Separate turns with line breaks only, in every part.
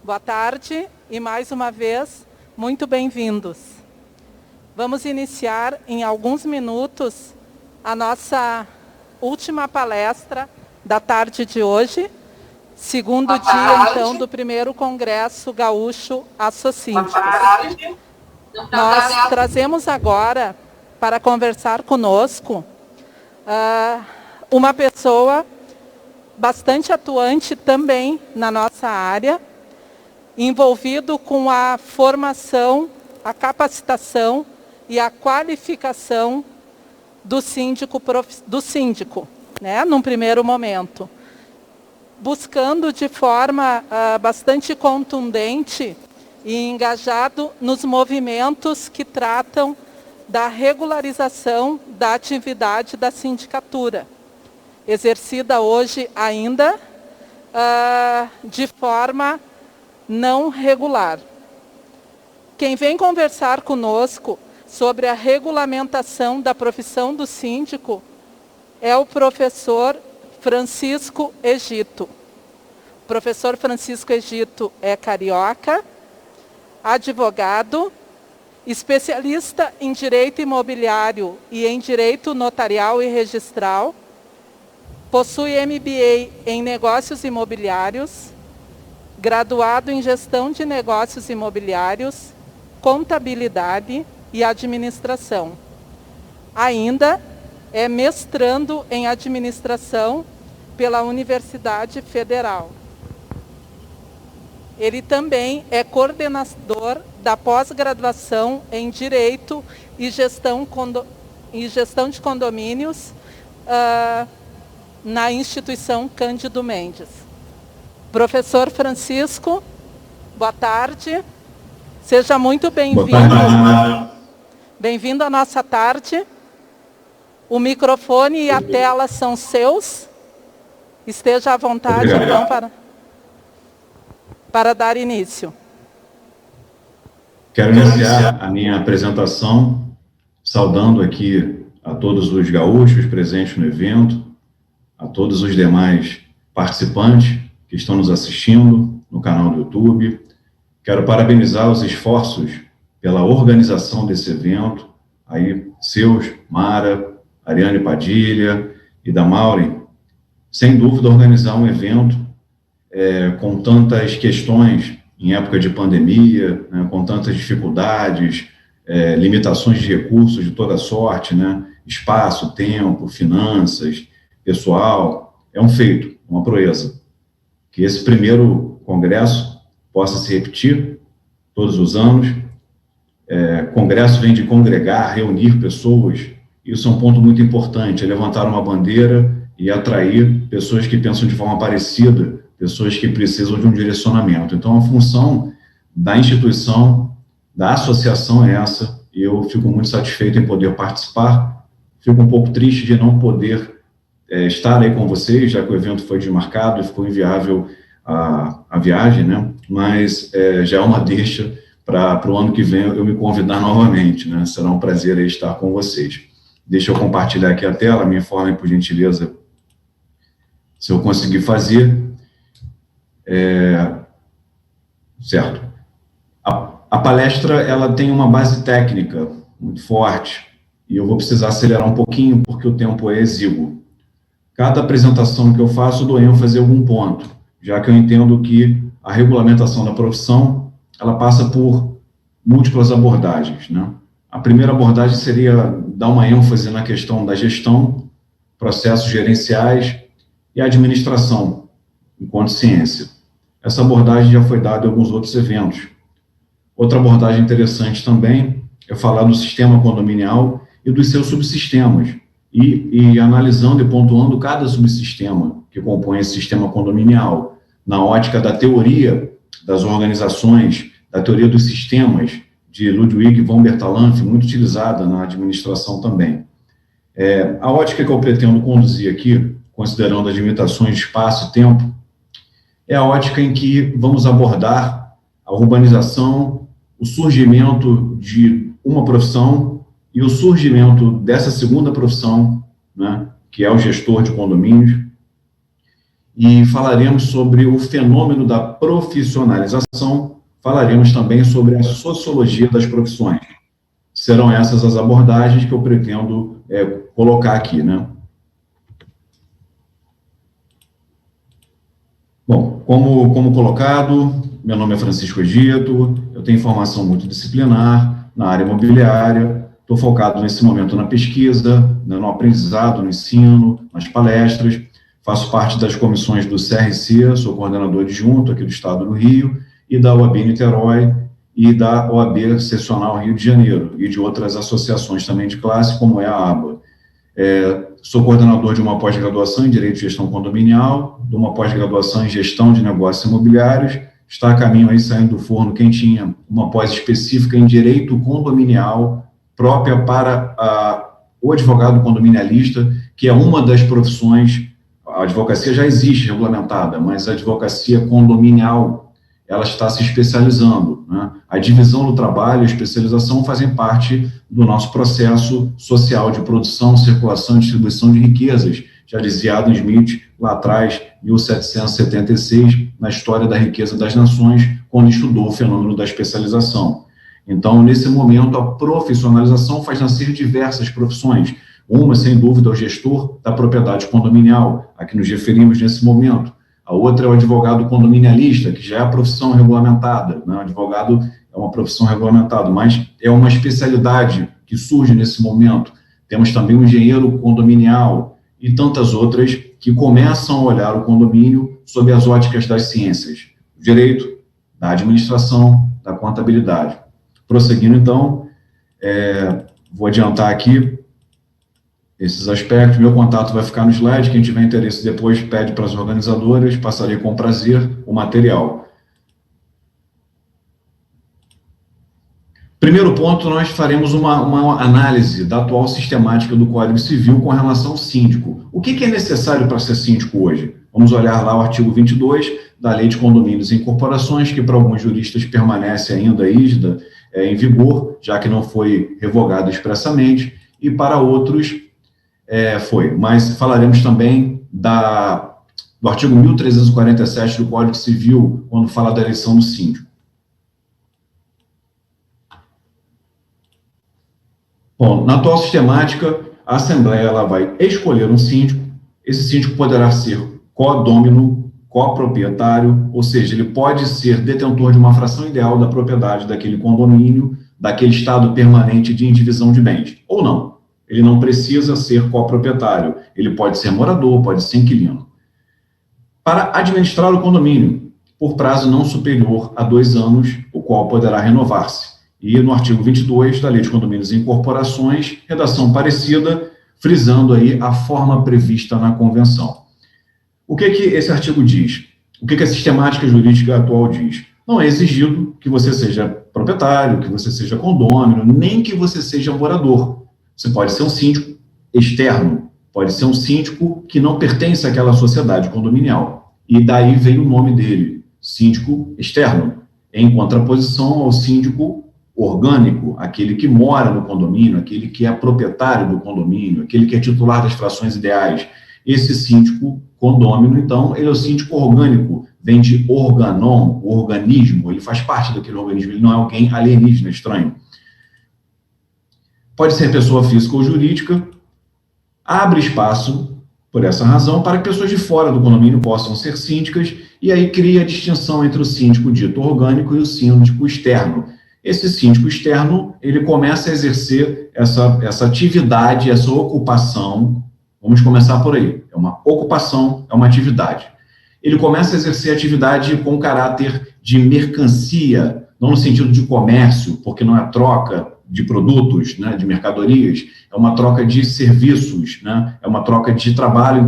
Boa tarde e, mais uma vez, muito bem-vindos. Vamos iniciar em alguns minutos a nossa última palestra da tarde de hoje, segundo dia, então, do primeiro Congresso Gaúcho Assocíndicos. Nós trazemos agora, para conversar conosco, uma pessoa bastante atuante também na nossa área, envolvido com a formação, a capacitação e a qualificação do síndico, né, num primeiro momento, buscando de forma bastante contundente e engajado nos movimentos que tratam da regularização da atividade da sindicatura, exercida hoje ainda de forma não regular. Quem vem conversar conosco sobre a regulamentação da profissão do síndico é o professor Francisco Egito. O professor Francisco Egito é carioca, advogado, especialista em direito imobiliário e em direito notarial e registral, possui MBA em negócios imobiliários, graduado em gestão de negócios imobiliários, contabilidade e administração. Ainda é mestrando em administração pela Universidade Federal. Ele também é coordenador da pós-graduação em Direito e Gestão de Condomínios na instituição Cândido Mendes. Professor Francisco, boa tarde. Seja muito bem-vindo. Bem-vindo à nossa tarde. O microfone e a tela são seus. Esteja à vontade, então, para dar início.
Quero iniciar a minha apresentação saudando aqui a todos os gaúchos presentes no evento, a todos os demais participantes que estão nos assistindo no canal do YouTube. Quero parabenizar os esforços pela organização desse evento, aí seus, Mara, Ariane Padilha e da Maureen. Sem dúvida, organizar um evento com tantas questões em época de pandemia, né, com tantas dificuldades, limitações de recursos de toda sorte, né, espaço, tempo, finanças, pessoal, é um feito, uma proeza. Que esse primeiro congresso possa se repetir todos os anos. Congresso vem de congregar, reunir pessoas. Isso é um ponto muito importante, é levantar uma bandeira e atrair pessoas que pensam de forma parecida, pessoas que precisam de um direcionamento. Então, a função da instituição, da associação é essa, e eu fico muito satisfeito em poder participar. Fico um pouco triste de não poder estar aí com vocês, já que o evento foi desmarcado e ficou inviável a viagem, né? Mas já é uma deixa para o ano que vem eu me convidar novamente, né? Será um prazer aí estar com vocês. Deixa eu compartilhar aqui a tela, me informem, por gentileza, se eu conseguir fazer. Certo. A palestra, ela tem uma base técnica muito forte, e eu vou precisar acelerar um pouquinho, porque o tempo é exíguo. Cada apresentação que eu faço, dou ênfase em algum ponto, já que eu entendo que a regulamentação da profissão, ela passa por múltiplas abordagens, né? A primeira abordagem seria dar uma ênfase na questão da gestão, processos gerenciais e administração, enquanto ciência. Essa abordagem já foi dada em alguns outros eventos. Outra abordagem interessante também é falar do sistema condominial e dos seus subsistemas, e analisando e pontuando cada subsistema que compõe esse sistema condominial, na ótica da teoria das organizações, da teoria dos sistemas, de Ludwig von Bertalanffy, muito utilizada na administração também. A ótica que eu pretendo conduzir aqui, considerando as limitações de espaço e tempo, é a ótica em que vamos abordar a urbanização, o surgimento de uma profissão e o surgimento dessa segunda profissão, né, que é o gestor de condomínios, e falaremos sobre o fenômeno da profissionalização, falaremos também sobre a sociologia das profissões. Serão essas as abordagens que eu pretendo colocar aqui, né? Bom, como colocado, meu nome é Francisco Egito, eu tenho formação multidisciplinar na área imobiliária, estou focado nesse momento na pesquisa, no aprendizado, no ensino, nas palestras, faço parte das comissões do CRC, sou coordenador adjunto aqui do Estado do Rio, e da OAB Niterói, e da OAB Seccional Rio de Janeiro, e de outras associações também de classe, como é a ABA. Sou coordenador de uma pós-graduação em Direito e Gestão Condominial, de uma pós-graduação em Gestão de Negócios Imobiliários, está a caminho aí, saindo do forno, quem tinha uma pós específica em Direito Condominial, própria para o advogado condominialista, que é uma das profissões. A advocacia já existe regulamentada, mas a advocacia condominial, ela está se especializando, né? A divisão do trabalho e a especialização fazem parte do nosso processo social de produção, circulação e distribuição de riquezas, já dizia Adam Smith, lá atrás, 1776, na História da Riqueza das Nações, quando estudou o fenômeno da especialização. Então, nesse momento, a profissionalização faz nascer diversas profissões. Uma, sem dúvida, é o gestor da propriedade condominial, a que nos referimos nesse momento. A outra é o advogado condominialista, que já é a profissão regulamentada, né? O advogado é uma profissão regulamentada, mas é uma especialidade que surge nesse momento. Temos também o engenheiro condominial e tantas outras que começam a olhar o condomínio sob as óticas das ciências, do direito, da administração, da contabilidade. Prosseguindo, então, vou adiantar aqui esses aspectos. Meu contato vai ficar no slide, quem tiver interesse depois pede para as organizadoras, passarei com prazer o material. Primeiro ponto, nós faremos uma análise da atual sistemática do Código Civil com relação ao síndico. O que é necessário para ser síndico hoje? Vamos olhar lá o artigo 22 da Lei de Condomínios e Incorporações, que para alguns juristas permanece ainda rígida, em vigor, já que não foi revogado expressamente, e para outros foi. Mas falaremos também do artigo 1347 do Código Civil, quando fala da eleição do síndico. Bom, na atual sistemática, a Assembleia ela vai escolher um síndico. Esse síndico poderá ser codômino, coproprietário, ou seja, ele pode ser detentor de uma fração ideal da propriedade daquele condomínio, daquele estado permanente de indivisão de bens, ou não. Ele não precisa ser coproprietário, ele pode ser morador, pode ser inquilino. Para administrar o condomínio, por prazo não superior a 2 anos, o qual poderá renovar-se. E no artigo 22 da Lei de Condomínios e Incorporações, redação parecida, frisando aí a forma prevista na convenção. O que esse artigo diz? O que a sistemática jurídica atual diz? Não é exigido que você seja proprietário, que você seja condômino, nem que você seja morador. Você pode ser um síndico externo, pode ser um síndico que não pertence àquela sociedade condominial. E daí vem o nome dele, síndico externo, em contraposição ao síndico orgânico, aquele que mora no condomínio, aquele que é proprietário do condomínio, aquele que é titular das frações ideais. Esse síndico condômino, então, ele é o síndico orgânico, vem de organon, organismo, ele faz parte daquele organismo, ele não é alguém alienígena, estranho. Pode ser pessoa física ou jurídica, abre espaço, por essa razão, para que pessoas de fora do condomínio possam ser síndicas, e aí cria a distinção entre o síndico dito orgânico e o síndico externo. Esse síndico externo, ele começa a exercer essa atividade, essa ocupação. Vamos começar por aí. É uma ocupação, é uma atividade. Ele começa a exercer atividade com caráter de mercancia, não no sentido de comércio, porque não é troca de produtos, né, de mercadorias, é uma troca de serviços, né, é uma troca de trabalho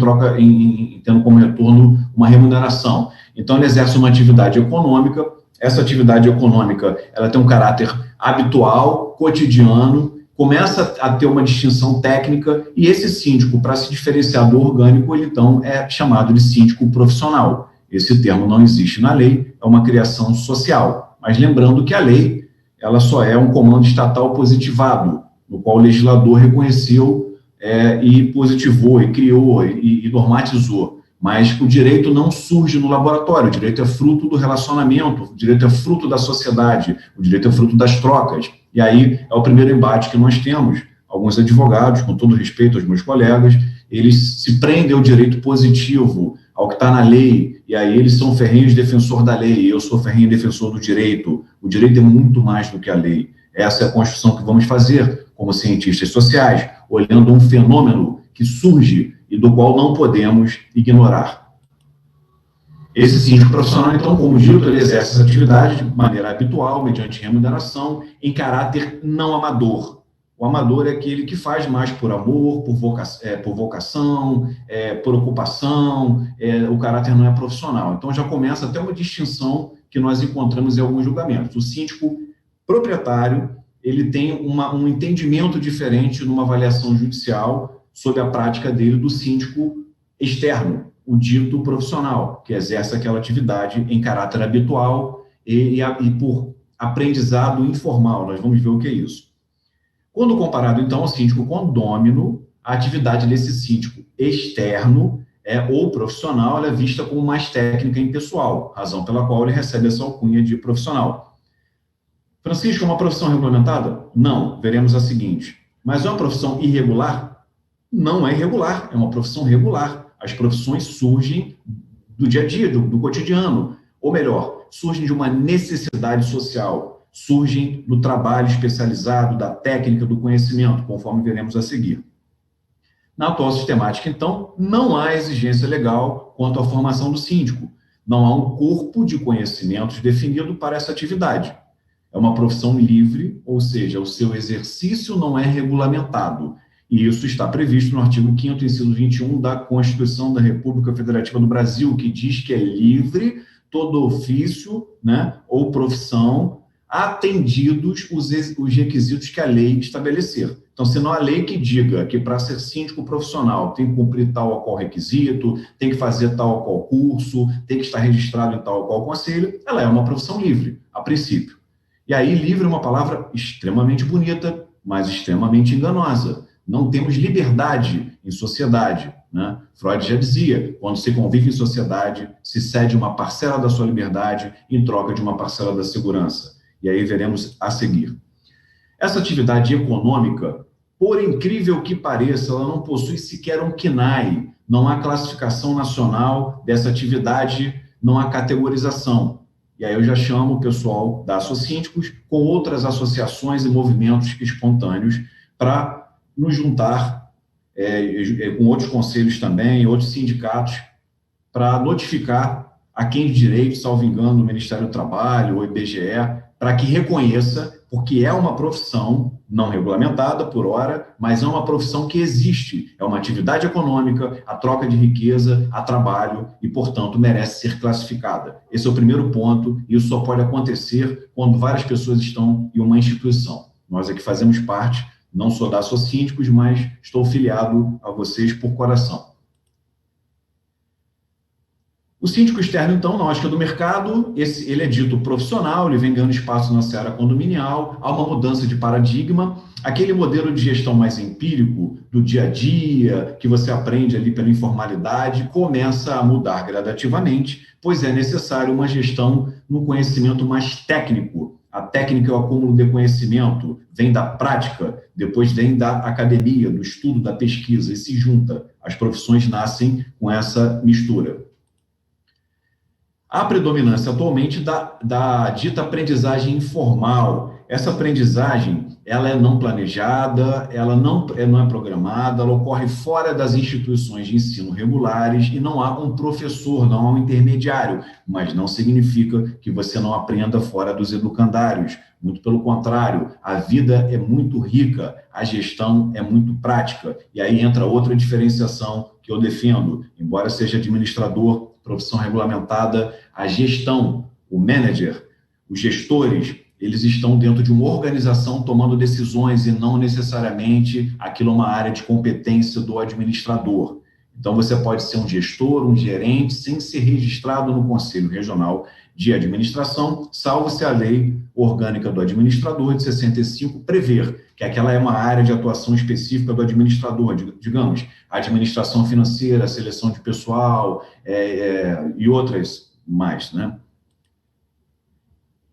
tendo como retorno uma remuneração. Então, ele exerce uma atividade econômica. Essa atividade econômica, ela tem um caráter habitual, cotidiano, começa a ter uma distinção técnica, e esse síndico, para se diferenciar do orgânico, ele então é chamado de síndico profissional. Esse termo não existe na lei, é uma criação social. Mas lembrando que a lei, ela só é um comando estatal positivado, no qual o legislador reconheceu e positivou, e criou, e normatizou. Mas o direito não surge no laboratório, o direito é fruto do relacionamento, o direito é fruto da sociedade, o direito é fruto das trocas. E aí é o primeiro embate que nós temos. Alguns advogados, com todo respeito aos meus colegas, eles se prendem ao direito positivo, ao que está na lei, e aí eles são ferrenhos defensor da lei, eu sou ferrenho defensor do direito. O direito é muito mais do que a lei. Essa é a construção que vamos fazer como cientistas sociais, olhando um fenômeno que surge e do qual não podemos ignorar. Esse síndico profissional, então, como dito, ele exerce essa atividade de maneira habitual, mediante remuneração, em caráter não amador. O amador é aquele que faz mais por amor, por vocação, por ocupação, o caráter não é profissional. Então, já começa até uma distinção que nós encontramos em alguns julgamentos. O síndico proprietário, ele tem um entendimento diferente numa avaliação judicial sobre a prática dele do síndico externo, o dito profissional, que exerce aquela atividade em caráter habitual e por aprendizado informal. Nós vamos ver o que é isso. Quando comparado, então, ao síndico condômino, a atividade desse síndico externo ou profissional ela é vista como mais técnica e impessoal, razão pela qual ele recebe essa alcunha de profissional. Francisco, é uma profissão regulamentada? Não, veremos a seguinte. Mas é uma profissão irregular? Não é irregular, é uma profissão regular. As profissões surgem do dia a dia, do cotidiano, ou melhor, surgem de uma necessidade social, surgem do trabalho especializado, da técnica, do conhecimento, conforme veremos a seguir. Na atual sistemática, então, não há exigência legal quanto à formação do síndico. Não há um corpo de conhecimentos definido para essa atividade. É uma profissão livre, ou seja, o seu exercício não é regulamentado. E isso está previsto no artigo 5º, inciso 21 da Constituição da República Federativa do Brasil, que diz que é livre todo ofício, né, ou profissão, atendidos os requisitos que a lei estabelecer. Então, se não há lei que diga que para ser síndico profissional tem que cumprir tal ou qual requisito, tem que fazer tal ou qual curso, tem que estar registrado em tal ou qual conselho, ela é uma profissão livre, a princípio. E aí, livre é uma palavra extremamente bonita, mas extremamente enganosa. Não temos liberdade em sociedade, né? Freud já dizia, quando se convive em sociedade, se cede uma parcela da sua liberdade em troca de uma parcela da segurança. E aí veremos a seguir. Essa atividade econômica, por incrível que pareça, ela não possui sequer um CNAE, não há classificação nacional dessa atividade, não há categorização. E aí eu já chamo o pessoal da Assocíndicos com outras associações e movimentos espontâneos para nos juntar com outros conselhos também, outros sindicatos, para notificar a quem de direito, salvo engano, o Ministério do Trabalho ou IBGE, para que reconheça, porque é uma profissão não regulamentada por hora, mas é uma profissão que existe, é uma atividade econômica, a troca de riqueza, a trabalho e, portanto, merece ser classificada. Esse é o primeiro ponto, e isso só pode acontecer quando várias pessoas estão em uma instituição. Nós aqui fazemos parte, não sou da Assocíndicos, mas estou filiado a vocês por coração. O síndico externo, então, na ótica do mercado, ele é dito profissional, ele vem ganhando espaço na seara condominial, há uma mudança de paradigma, aquele modelo de gestão mais empírico, do dia a dia, que você aprende ali pela informalidade, começa a mudar gradativamente, pois é necessário uma gestão no conhecimento mais técnico. A técnica é o acúmulo de conhecimento, vem da prática, depois vem da academia, do estudo, da pesquisa, e se junta. As profissões nascem com essa mistura. Há predominância atualmente da dita aprendizagem informal. Essa aprendizagem, ela é não planejada, ela não é programada, ela ocorre fora das instituições de ensino regulares e não há um professor, não há um intermediário, mas não significa que você não aprenda fora dos educandários. Muito pelo contrário, a vida é muito rica, a gestão é muito prática. E aí entra outra diferenciação que eu defendo, embora seja administrador, profissão regulamentada, a gestão, o manager, os gestores, eles estão dentro de uma organização tomando decisões e não necessariamente aquilo é uma área de competência do administrador. Então, você pode ser um gestor, um gerente, sem ser registrado no Conselho Regional de Administração, salvo se a Lei Orgânica do Administrador de 65 prever que aquela é uma área de atuação específica do administrador, digamos, administração financeira, seleção de pessoal e outras mais, né?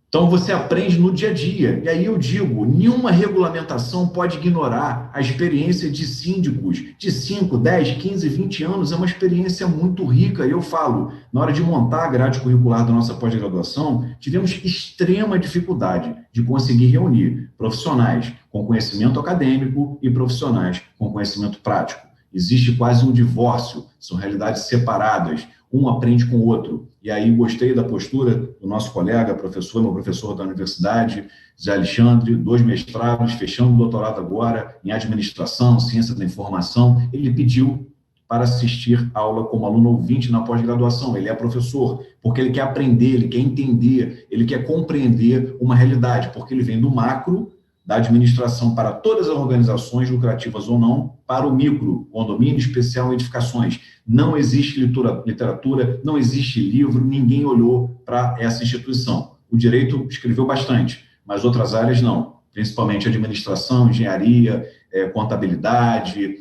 Então, você aprende no dia a dia. E aí eu digo, nenhuma regulamentação pode ignorar a experiência de síndicos de 5, 10, 15, 20 anos. É uma experiência muito rica. E eu falo, na hora de montar a grade curricular da nossa pós-graduação, tivemos extrema dificuldade de conseguir reunir profissionais com conhecimento acadêmico e profissionais com conhecimento prático. Existe quase um divórcio, são realidades separadas. Um aprende com o outro. E aí gostei da postura do nosso colega, meu professor da universidade, Zé Alexandre, 2 mestrados, fechando o doutorado agora em administração, ciência da informação. Ele pediu para assistir aula como aluno ouvinte na pós-graduação. Ele é professor, porque ele quer aprender, ele quer entender, ele quer compreender uma realidade, porque ele vem do macro, da administração para todas as organizações, lucrativas ou não, para o micro, condomínio, especial, edificações. Não existe literatura, não existe livro, ninguém olhou para essa instituição. O direito escreveu bastante, mas outras áreas não, principalmente administração, engenharia, contabilidade,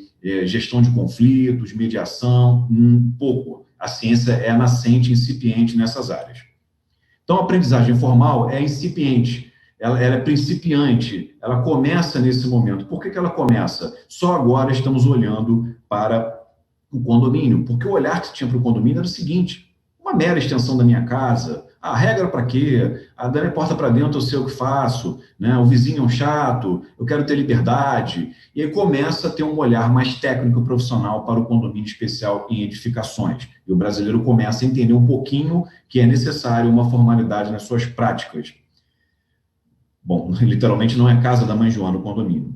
gestão de conflitos, mediação, pouco. A ciência é nascente, incipiente nessas áreas. Então, a aprendizagem formal é incipiente. Ela é principiante, ela começa nesse momento. Por que ela começa? Só agora estamos olhando para o condomínio, porque o olhar que tinha para o condomínio era o seguinte: uma mera extensão da minha casa, a regra para quê? Da minha porta para dentro eu sei o que faço, né? O vizinho é um chato, eu quero ter liberdade. E aí começa a ter um olhar mais técnico e profissional para o condomínio especial em edificações. E o brasileiro começa a entender um pouquinho que é necessário uma formalidade nas suas práticas. Bom, literalmente não é casa da mãe Joana o condomínio.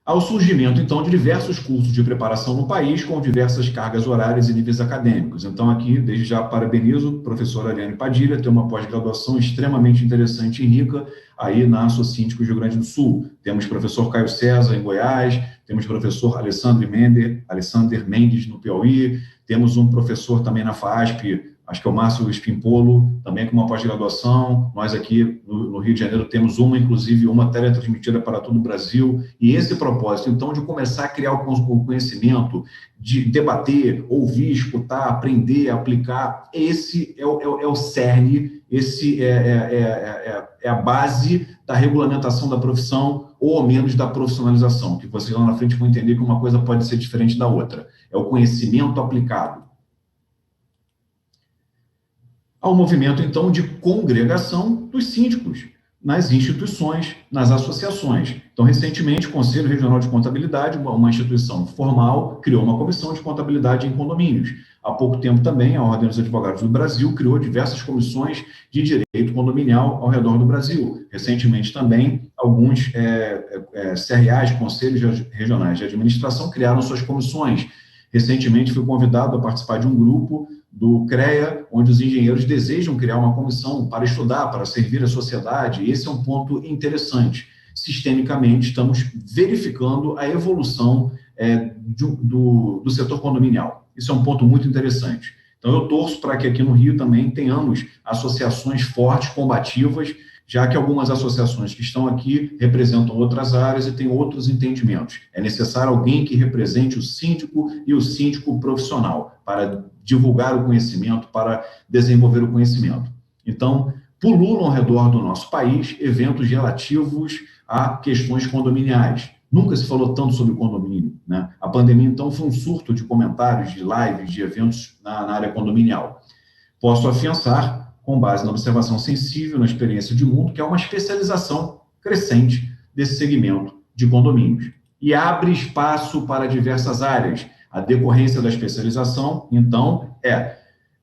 Ao surgimento, então, de diversos cursos de preparação no país, com diversas cargas horárias e níveis acadêmicos. Então, aqui, desde já, parabenizo o professor Ariane Padilha, tem uma pós-graduação extremamente interessante e rica aí na Socintco Rio Grande do Sul. Temos o professor Caio César, em Goiás, temos o professor Alessandro Mendes, no Piauí, temos um professor também na FASP, acho que é o Márcio Espimpolo, também com uma pós-graduação. Nós aqui no Rio de Janeiro temos inclusive uma teletransmitida para todo o Brasil. E esse propósito, então, de começar a criar o conhecimento, de debater, ouvir, escutar, aprender, aplicar, esse é o cerne, esse é a base da regulamentação da profissão, ou ao menos da profissionalização, que vocês lá na frente vão entender que uma coisa pode ser diferente da outra. É o conhecimento aplicado. Ao movimento, então, de congregação dos síndicos nas instituições, nas associações. Então, recentemente, o Conselho Regional de Contabilidade, uma instituição formal, criou uma comissão de contabilidade em condomínios. Há pouco tempo também, a Ordem dos Advogados do Brasil criou diversas comissões de direito condominial ao redor do Brasil. Recentemente também, alguns CRAs, Conselhos Regionais de Administração, criaram suas comissões. Recentemente, fui convidado a participar de um grupo do CREA, onde os engenheiros desejam criar uma comissão para estudar, para servir a sociedade. E esse é um ponto interessante. Sistemicamente, estamos verificando a evolução do setor condominial. Isso é um ponto muito interessante. Então, eu torço para que aqui no Rio também tenhamos associações fortes, combativas, já que algumas associações que estão aqui representam outras áreas e têm outros entendimentos. É necessário alguém que represente o síndico e o síndico profissional para divulgar o conhecimento, para desenvolver o conhecimento. Então, pululam ao redor do nosso país eventos relativos a questões condominiais. Nunca se falou tanto sobre condomínio, né? A pandemia, então, foi um surto de comentários, de lives, de eventos na área condominial. Posso afiançar, com base na observação sensível, na experiência de mundo, que é uma especialização crescente desse segmento de condomínios. E abre espaço para diversas áreas. A decorrência da especialização, então, é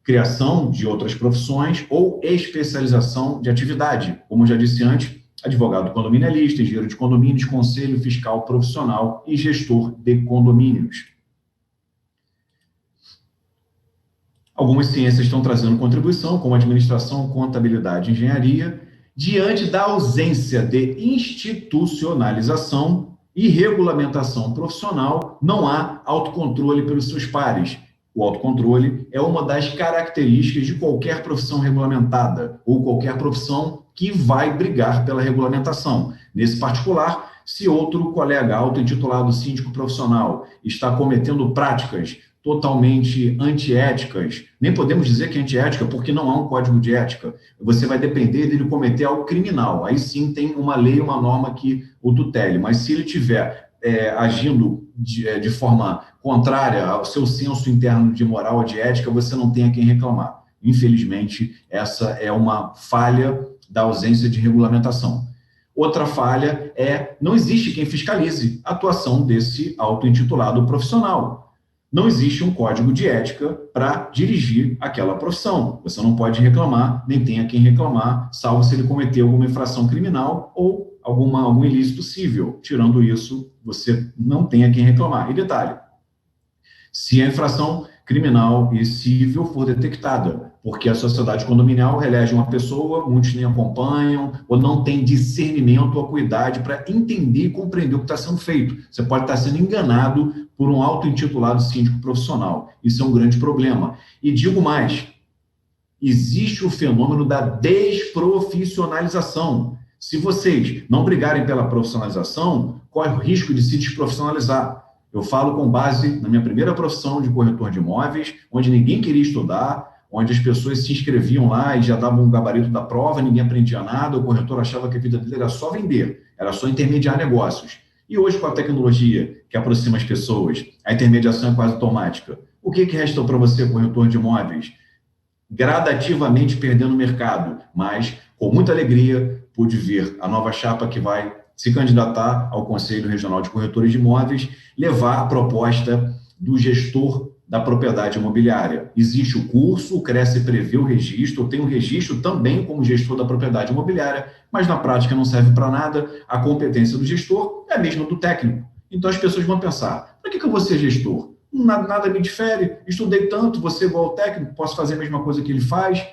criação de outras profissões ou especialização de atividade. Como já disse antes, advogado condominialista, engenheiro de condomínios, conselho fiscal profissional e gestor de condomínios. Algumas ciências estão trazendo contribuição, como administração, contabilidade e engenharia, diante da ausência de institucionalização e regulamentação profissional, não há autocontrole pelos seus pares. O autocontrole é uma das características de qualquer profissão regulamentada ou qualquer profissão que vai brigar pela regulamentação. Nesse particular, se outro colega auto-intitulado síndico profissional está cometendo práticas totalmente antiéticas, nem podemos dizer que é antiética porque não há um código de ética, você vai depender dele cometer algo criminal. Aí sim tem uma lei, uma norma que o tutele, mas se ele tiver agindo de forma contrária ao seu senso interno de moral ou de ética, você não tem a quem reclamar. Infelizmente, essa é uma falha da ausência de regulamentação. Outra falha é, não existe quem fiscalize a atuação desse auto-intitulado profissional. Não existe um código de ética para dirigir aquela profissão. Você não pode reclamar, nem tem a quem reclamar, salvo se ele cometeu alguma infração criminal ou algum ilícito civil. Tirando isso, você não tem a quem reclamar. E detalhe, se a infração criminal e civil for detectada, porque a sociedade condominial reelege uma pessoa, muitos nem acompanham, ou não tem discernimento ou acuidade para entender e compreender o que está sendo feito. Você pode estar sendo enganado por um auto-intitulado síndico profissional. Isso é um grande problema. E digo mais, existe o fenômeno da desprofissionalização. Se vocês não brigarem pela profissionalização, corre o risco de se desprofissionalizar. Eu falo com base na minha primeira profissão de corretor de imóveis, onde ninguém queria estudar, onde as pessoas se inscreviam lá e já davam um gabarito da prova, ninguém aprendia nada, o corretor achava que a vida dele era só vender, era só intermediar negócios. E hoje, com a tecnologia que aproxima as pessoas, a intermediação é quase automática. O que resta para você, corretor de imóveis? Gradativamente perdendo o mercado, mas com muita alegria pude ver a nova chapa que vai se candidatar ao Conselho Regional de Corretores de Imóveis, levar a proposta do gestor da propriedade imobiliária. Existe o curso, o Cresce prevê o registro, eu tenho o registro também como gestor da propriedade imobiliária, mas na prática não serve para nada, a competência do gestor é a mesma do técnico. Então as pessoas vão pensar, para que eu vou ser gestor? Nada me difere, estudei tanto, você igual ao técnico, posso fazer a mesma coisa que ele faz.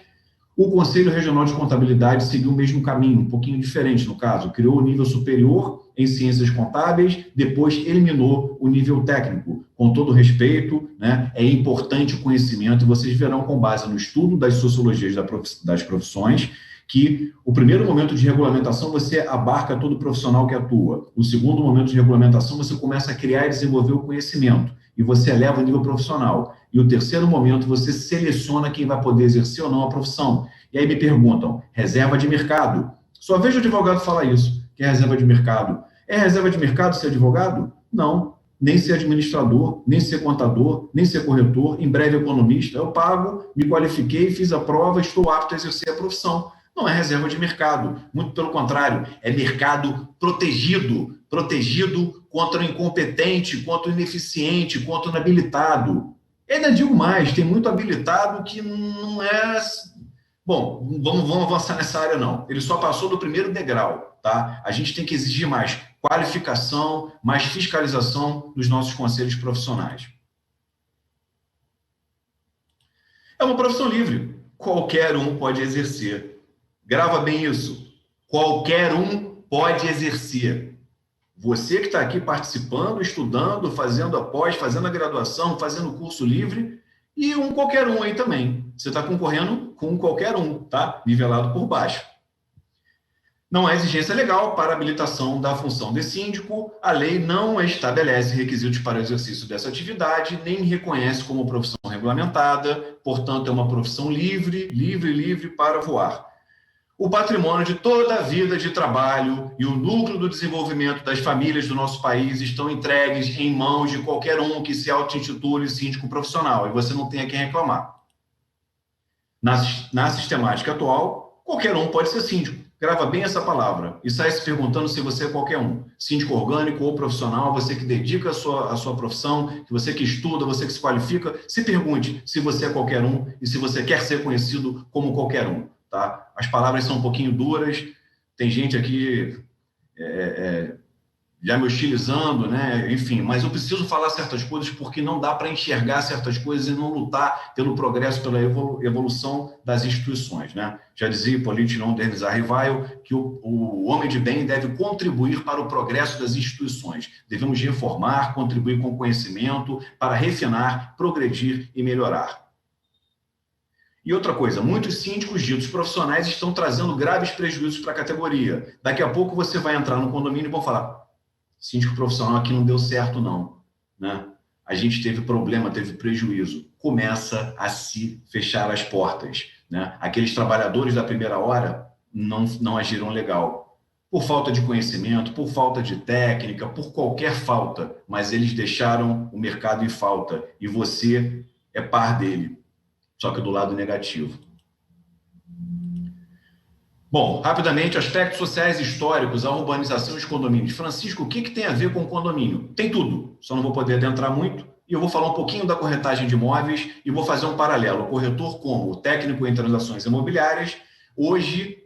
O Conselho Regional de Contabilidade seguiu o mesmo caminho, um pouquinho diferente no caso, criou o nível superior em ciências contábeis, depois eliminou o nível técnico. Com todo respeito, né, é importante o conhecimento, e vocês verão com base no estudo das sociologias das profissões, que o primeiro momento de regulamentação você abarca todo profissional que atua. O segundo momento de regulamentação você começa a criar e desenvolver o conhecimento, e você eleva o nível profissional. E o terceiro momento, você seleciona quem vai poder exercer ou não a profissão. E aí me perguntam, reserva de mercado. Só vejo advogado falar isso, que é reserva de mercado. É reserva de mercado ser advogado? Não. Nem ser administrador, nem ser contador, nem ser corretor, em breve economista. Eu pago, me qualifiquei, fiz a prova, estou apto a exercer a profissão. Não é reserva de mercado, muito pelo contrário, é mercado protegido, protegido contra o incompetente, contra o ineficiente, contra o inabilitado. Eu ainda digo mais, tem muito habilitado que não é... Bom, vamos avançar nessa área não. Ele só passou do primeiro degrau, tá? A gente tem que exigir mais qualificação, mais fiscalização dos nossos conselhos profissionais. É uma profissão livre, qualquer um pode exercer. Grava bem isso, qualquer um pode exercer. Você que está aqui participando, estudando, fazendo a pós, fazendo a graduação, fazendo o curso livre, e qualquer um aí também. Você está concorrendo com qualquer um, tá? Nivelado por baixo. Não há exigência legal para a habilitação da função de síndico. A lei não estabelece requisitos para o exercício dessa atividade, nem reconhece como profissão regulamentada, portanto, é uma profissão livre para voar. O patrimônio de toda a vida de trabalho e o núcleo do desenvolvimento das famílias do nosso país estão entregues em mãos de qualquer um que se auto-intitule síndico profissional, e você não tem a quem reclamar. Na sistemática atual, qualquer um pode ser síndico. Grava bem essa palavra e sai se perguntando se você é qualquer um. Síndico orgânico ou profissional, você que dedica a sua profissão, que você que estuda, você que se qualifica, se pergunte se você é qualquer um e se você quer ser conhecido como qualquer um. Tá? As palavras são um pouquinho duras, tem gente aqui já me hostilizando, né? Enfim, mas eu preciso falar certas coisas porque não dá para enxergar certas coisas e não lutar pelo progresso, pela evolução das instituições, né? Já dizia Hippolyte de Rivail que o homem de bem deve contribuir para o progresso das instituições. Devemos reformar, contribuir com conhecimento para refinar, progredir e melhorar. E outra coisa, muitos síndicos ditos profissionais estão trazendo graves prejuízos para a categoria. Daqui a pouco você vai entrar no condomínio e vão falar: síndico profissional aqui não deu certo, não. Né? A gente teve problema, teve prejuízo. Começa a se fechar as portas. Né? Aqueles trabalhadores da primeira hora não agiram legal. Por falta de conhecimento, por falta de técnica, por qualquer falta. Mas eles deixaram o mercado em falta. E você é par dele. Só que do lado negativo. Bom, rapidamente, aspectos sociais e históricos, a urbanização e os condomínios. Francisco, o que tem a ver com condomínio? Tem tudo, só não vou poder adentrar muito. E eu vou falar um pouquinho da corretagem de imóveis e vou fazer um paralelo. O corretor como técnico em transações imobiliárias, hoje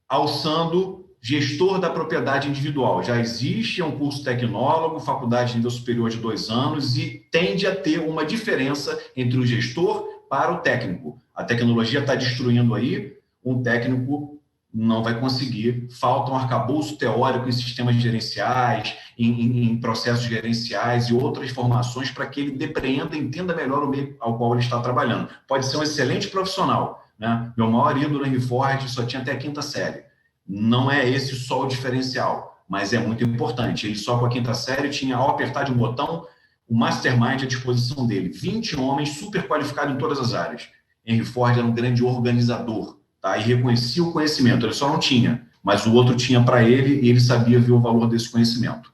alçando gestor da propriedade individual. Já existe um curso tecnólogo, faculdade de nível superior de 2 anos e tende a ter uma diferença entre o gestor para o técnico. A tecnologia está destruindo aí, um técnico não vai conseguir. Falta um arcabouço teórico em sistemas gerenciais, em processos gerenciais e outras formações para que ele depreenda, entenda melhor o meio ao qual ele está trabalhando. Pode ser um excelente profissional. Né? Meu maior ídolo, Henry Ford, só tinha até a 5ª série. Não é esse só o diferencial, mas é muito importante. Ele só com a 5ª série tinha, ao apertar de um botão, o mastermind à disposição dele. 20 homens super qualificados em todas as áreas. Henry Ford era um grande organizador. Tá? E reconhecia o conhecimento, ele só não tinha, mas o outro tinha para ele e ele sabia ver o valor desse conhecimento.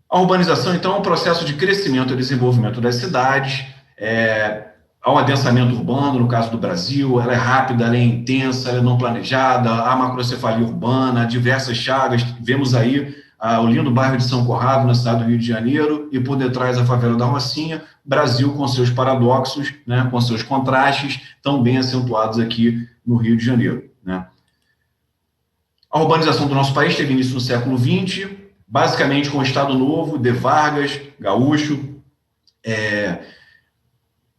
A urbanização, então, é um processo de crescimento e desenvolvimento das cidades, há um adensamento urbano, no caso do Brasil, ela é rápida, ela é intensa, ela é não planejada, há macrocefalia urbana, diversas chagas, vemos aí o lindo bairro de São Conrado, na cidade do Rio de Janeiro, e por detrás a favela da Rocinha, Brasil com seus paradoxos, né, com seus contrastes, tão bem acentuados aqui no Rio de Janeiro. Né. A urbanização do nosso país teve início no século XX, basicamente com o Estado Novo, de Vargas, Gaúcho,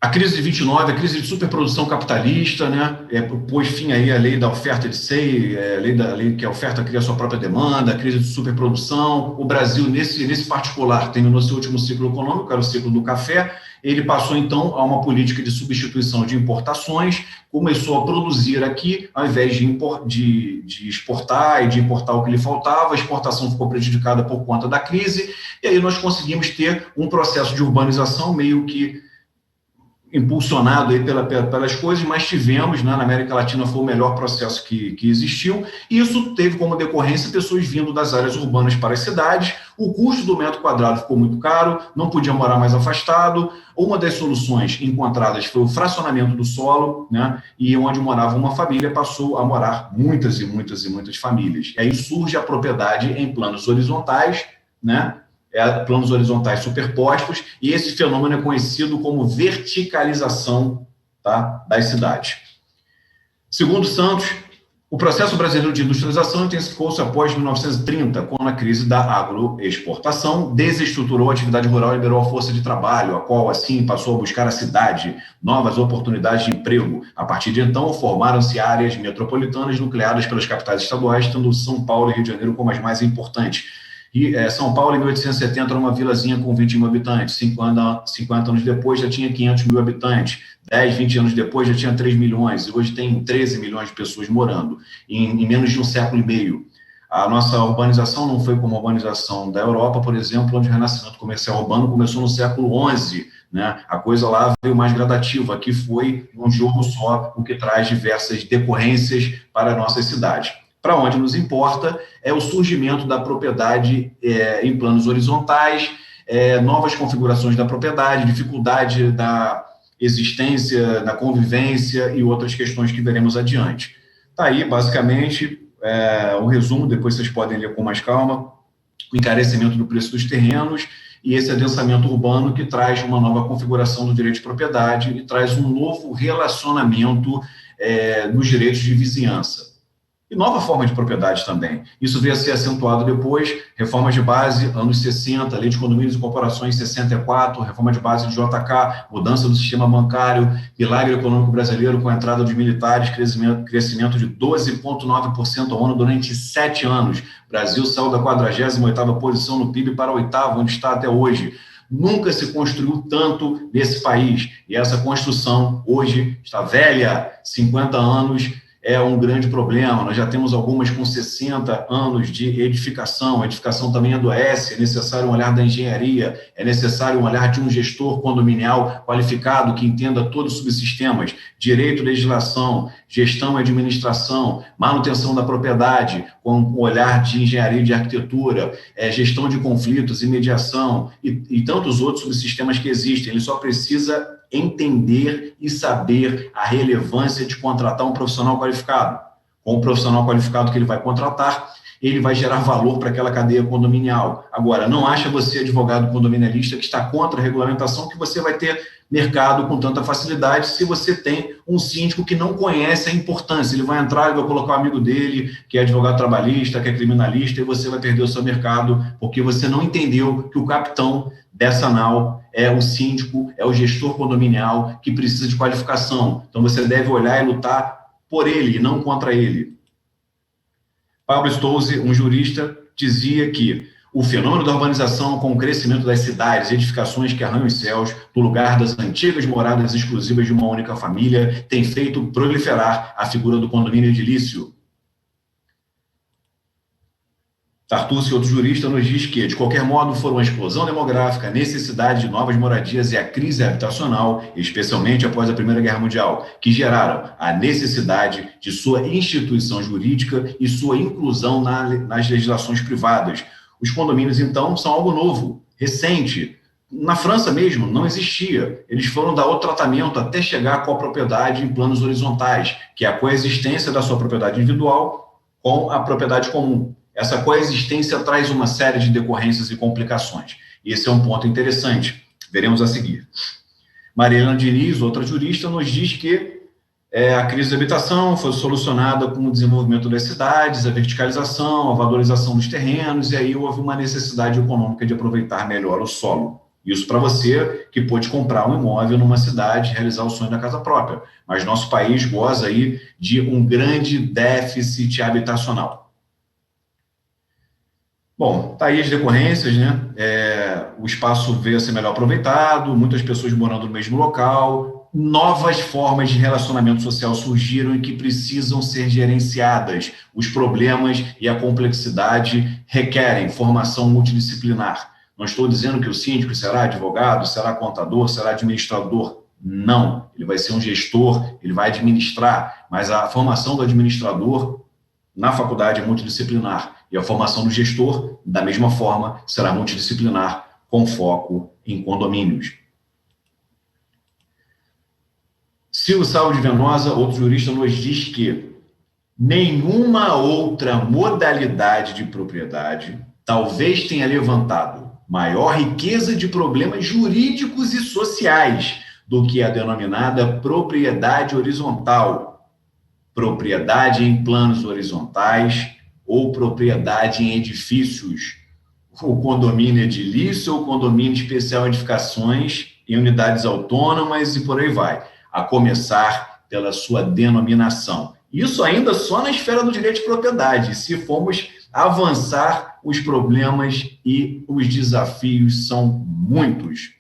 a crise de 29, a crise de superprodução capitalista, né, pôs fim aí à lei da oferta de SEI, a lei que a oferta cria a sua própria demanda, a crise de superprodução. O Brasil, nesse particular, terminou seu último ciclo econômico, era o ciclo do café. Ele passou, então, a uma política de substituição de importações, começou a produzir aqui, ao invés de exportar e de importar o que lhe faltava, a exportação ficou prejudicada por conta da crise, e aí nós conseguimos ter um processo de urbanização meio que impulsionado aí pelas coisas, mas tivemos, né, na América Latina foi o melhor processo que existiu, e isso teve como decorrência pessoas vindo das áreas urbanas para as cidades, o custo do metro quadrado ficou muito caro, não podia morar mais afastado. Uma das soluções encontradas foi o fracionamento do solo, né, e onde morava uma família passou a morar muitas e muitas e muitas famílias. E aí surge a propriedade em planos horizontais, né, planos horizontais superpostos, e esse fenômeno é conhecido como verticalização, tá, das cidades. Segundo Santos, o processo brasileiro de industrialização intensificou-se após 1930, quando a crise da agroexportação desestruturou a atividade rural e liberou a força de trabalho, a qual, assim, passou a buscar a cidade, novas oportunidades de emprego. A partir de então, formaram-se áreas metropolitanas nucleadas pelas capitais estaduais, tendo São Paulo e Rio de Janeiro como as mais importantes. E São Paulo, em 1870, era uma vilazinha com 20 mil habitantes. 50 anos depois, já tinha 500 mil habitantes. 10, 20 anos depois, já tinha 3 milhões. E hoje tem 13 milhões de pessoas morando, em menos de um século e meio. A nossa urbanização não foi como a urbanização da Europa, por exemplo, onde o renascimento comercial urbano começou no século XI. Né? A coisa lá veio mais gradativa. Aqui foi um jogo só, o que traz diversas decorrências para a nossa cidade. Para onde nos importa é o surgimento da propriedade em planos horizontais, novas configurações da propriedade, dificuldade da existência, da convivência e outras questões que veremos adiante. Está aí, basicamente, o resumo, depois vocês podem ler com mais calma, o encarecimento do preço dos terrenos e esse adensamento urbano que traz uma nova configuração do direito de propriedade e traz um novo relacionamento nos direitos de vizinhança. e nova forma de propriedade também. Isso veio a ser acentuado depois, reformas de base, anos 60, lei de condomínios e corporações 64, reforma de base de JK, mudança do sistema bancário, milagre econômico brasileiro com a entrada dos militares, crescimento de 12,9% ao ano durante 7 anos. O Brasil saiu da 48ª posição no PIB para a 8ª, onde está até hoje. Nunca se construiu tanto nesse país, e essa construção hoje está velha, 50 anos, é um grande problema. Nós já temos algumas com 60 anos de edificação. A edificação também adoece, é necessário um olhar da engenharia, é necessário um olhar de um gestor condominial qualificado que entenda todos os subsistemas, direito, legislação, gestão e administração, manutenção da propriedade, com um olhar de engenharia e de arquitetura, gestão de conflitos e mediação, e tantos outros subsistemas que existem. Ele só precisa entender e saber a relevância de contratar um profissional qualificado. Com o profissional qualificado que ele vai contratar, ele vai gerar valor para aquela cadeia condominial. Agora, não acha você, advogado condominialista, que está contra a regulamentação, que você vai ter mercado com tanta facilidade se você tem um síndico que não conhece a importância. Ele vai entrar, ele vai colocar o amigo dele, que é advogado trabalhista, que é criminalista, e você vai perder o seu mercado, porque você não entendeu que o capitão dessa nau é o síndico, é o gestor condominial que precisa de qualificação. Então, você deve olhar e lutar por ele, e não contra ele. Pablo Stolze, um jurista, dizia que o fenômeno da urbanização com o crescimento das cidades, edificações que arranham os céus, no lugar das antigas moradas exclusivas de uma única família, tem feito proliferar a figura do condomínio edilício. Tartucci, outro jurista, nos diz que, de qualquer modo, foram a explosão demográfica, a necessidade de novas moradias e a crise habitacional, especialmente após a Primeira Guerra Mundial, que geraram a necessidade de sua instituição jurídica e sua inclusão nas legislações privadas. Os condomínios, então, são algo novo, recente. Na França mesmo, não existia. Eles foram dar outro tratamento até chegar à copropriedade em planos horizontais, que é a coexistência da sua propriedade individual com a propriedade comum. Essa coexistência traz uma série de decorrências e complicações. E esse é um ponto interessante. Veremos a seguir. Maria Helena Diniz, outra jurista, nos diz que a crise de habitação foi solucionada com o desenvolvimento das cidades, a verticalização, a valorização dos terrenos, e aí houve uma necessidade econômica de aproveitar melhor o solo. Isso para você que pôde comprar um imóvel numa cidade, realizar o sonho da casa própria. Mas nosso país goza aí de um grande déficit habitacional. Bom, tá aí as decorrências, né? O espaço veio a ser melhor aproveitado, muitas pessoas morando no mesmo local, novas formas de relacionamento social surgiram e que precisam ser gerenciadas. Os problemas e a complexidade requerem formação multidisciplinar. Não estou dizendo que o síndico será advogado, será contador, será administrador. Não, ele vai ser um gestor, ele vai administrar, mas a formação do administrador na faculdade é multidisciplinar. E a formação do gestor, da mesma forma, será multidisciplinar, com foco em condomínios. Silvio Salvo de Venosa, outro jurista, nos diz que nenhuma outra modalidade de propriedade talvez tenha levantado maior riqueza de problemas jurídicos e sociais do que a denominada propriedade horizontal, propriedade em planos horizontais, ou propriedade em edifícios, o condomínio edilício ou condomínio especial em edificações em unidades autônomas e por aí vai, a começar pela sua denominação. Isso ainda só na esfera do direito de propriedade. Se formos avançar, os problemas e os desafios são muitos.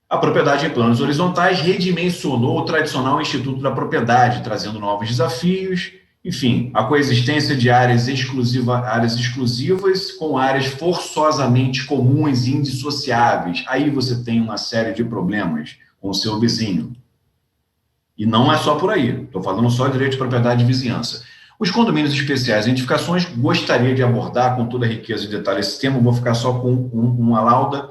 A propriedade em planos horizontais redimensionou o tradicional Instituto da Propriedade, trazendo novos desafios. Enfim, a coexistência de áreas exclusivas com áreas forçosamente comuns e indissociáveis. Aí você tem uma série de problemas com o seu vizinho. E não é só por aí. Estou falando só de direito de propriedade e vizinhança. Os condomínios especiais e edificações, gostaria de abordar com toda a riqueza e detalhe esse tema, vou ficar só com uma lauda.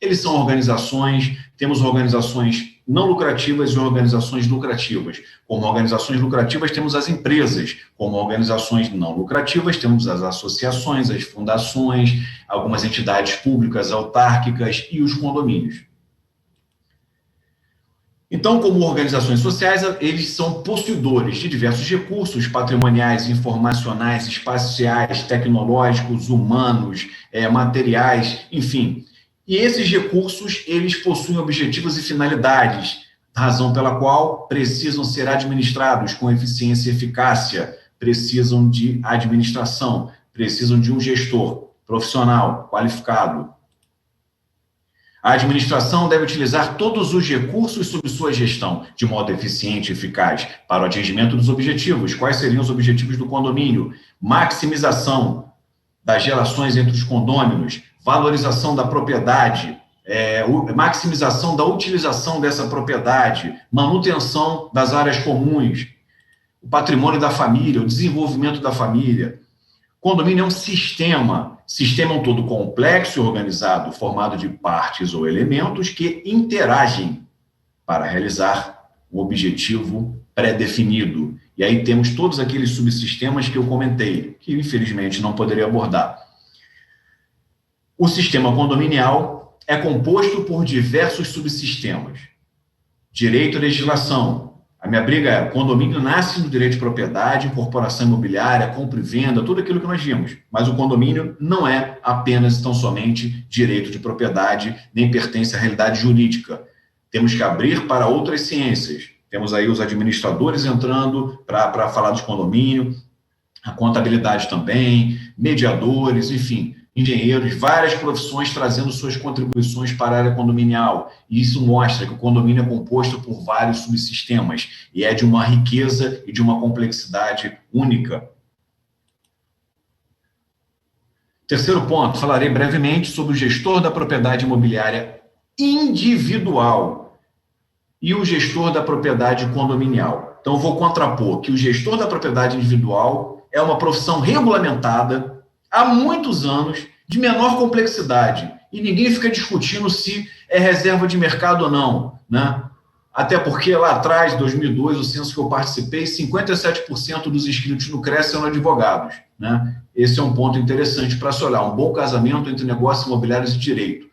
Eles são organizações, temos organizações não lucrativas e organizações lucrativas. Como organizações lucrativas, temos as empresas. Como organizações não lucrativas, temos as associações, as fundações, algumas entidades públicas, autárquicas e os condomínios. Então, como organizações sociais, eles são possuidores de diversos recursos patrimoniais, informacionais, espaciais, tecnológicos, humanos, materiais, enfim. E esses recursos, eles possuem objetivos e finalidades, razão pela qual precisam ser administrados com eficiência e eficácia, precisam de administração, precisam de um gestor profissional, qualificado. A administração deve utilizar todos os recursos sob sua gestão, de modo eficiente e eficaz, para o atingimento dos objetivos. Quais seriam os objetivos do condomínio? Maximização das relações entre os condôminos, valorização da propriedade, maximização da utilização dessa propriedade, manutenção das áreas comuns, o patrimônio da família, o desenvolvimento da família. Condomínio é um sistema é um todo complexo e organizado, formado de partes ou elementos que interagem para realizar um objetivo pré-definido. E aí temos todos aqueles subsistemas que eu comentei, que infelizmente não poderia abordar. O sistema condominial é composto por diversos subsistemas. Direito e legislação. A minha briga é: o condomínio nasce no direito de propriedade, incorporação imobiliária, compra e venda, tudo aquilo que nós vimos. Mas o condomínio não é apenas, tão somente, direito de propriedade, nem pertence à realidade jurídica. Temos que abrir para outras ciências. Temos aí os administradores entrando para falar de condomínio, a contabilidade também, mediadores, enfim, engenheiros, várias profissões trazendo suas contribuições para a área condominial. E isso mostra que o condomínio é composto por vários subsistemas e é de uma riqueza e de uma complexidade única. Terceiro ponto, falarei brevemente sobre o gestor da propriedade imobiliária individual e o gestor da propriedade condominial. Então, vou contrapor que o gestor da propriedade individual é uma profissão regulamentada há muitos anos, de menor complexidade, e ninguém fica discutindo se é reserva de mercado ou não, né? Até porque lá atrás, em 2002, o censo que eu participei, 57% dos inscritos no CRES são advogados, né? Esse é um ponto interessante para se olhar, um bom casamento entre negócios imobiliários e direito.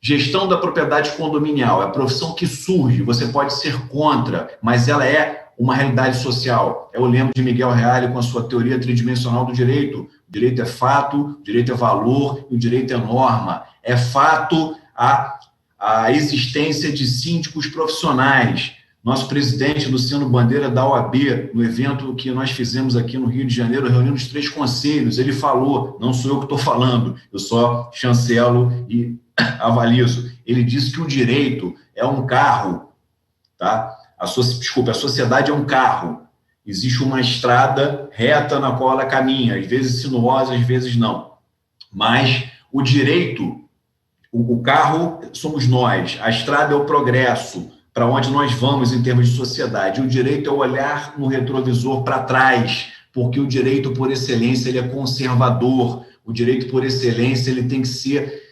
Gestão da propriedade condominial, é a profissão que surge, você pode ser contra, mas ela é uma realidade social. Eu lembro de Miguel Reale com a sua teoria tridimensional do direito. O direito é fato, o direito é valor e o direito é norma. É fato a existência de síndicos profissionais. Nosso presidente, Luciano Bandeira, da OAB, no evento que nós fizemos aqui no Rio de Janeiro, reunindo os 3 conselhos, ele falou, não sou eu que estou falando, eu só chancelo e avalizo. Ele disse que o direito é um carro, tá? A sociedade é um carro. Existe uma estrada reta na qual ela caminha, às vezes sinuosa, às vezes não. Mas o direito, o carro somos nós, a estrada é o progresso, para onde nós vamos em termos de sociedade. O direito é olhar no retrovisor para trás, porque o direito, por excelência, ele é conservador. O direito, por excelência, ele tem que ser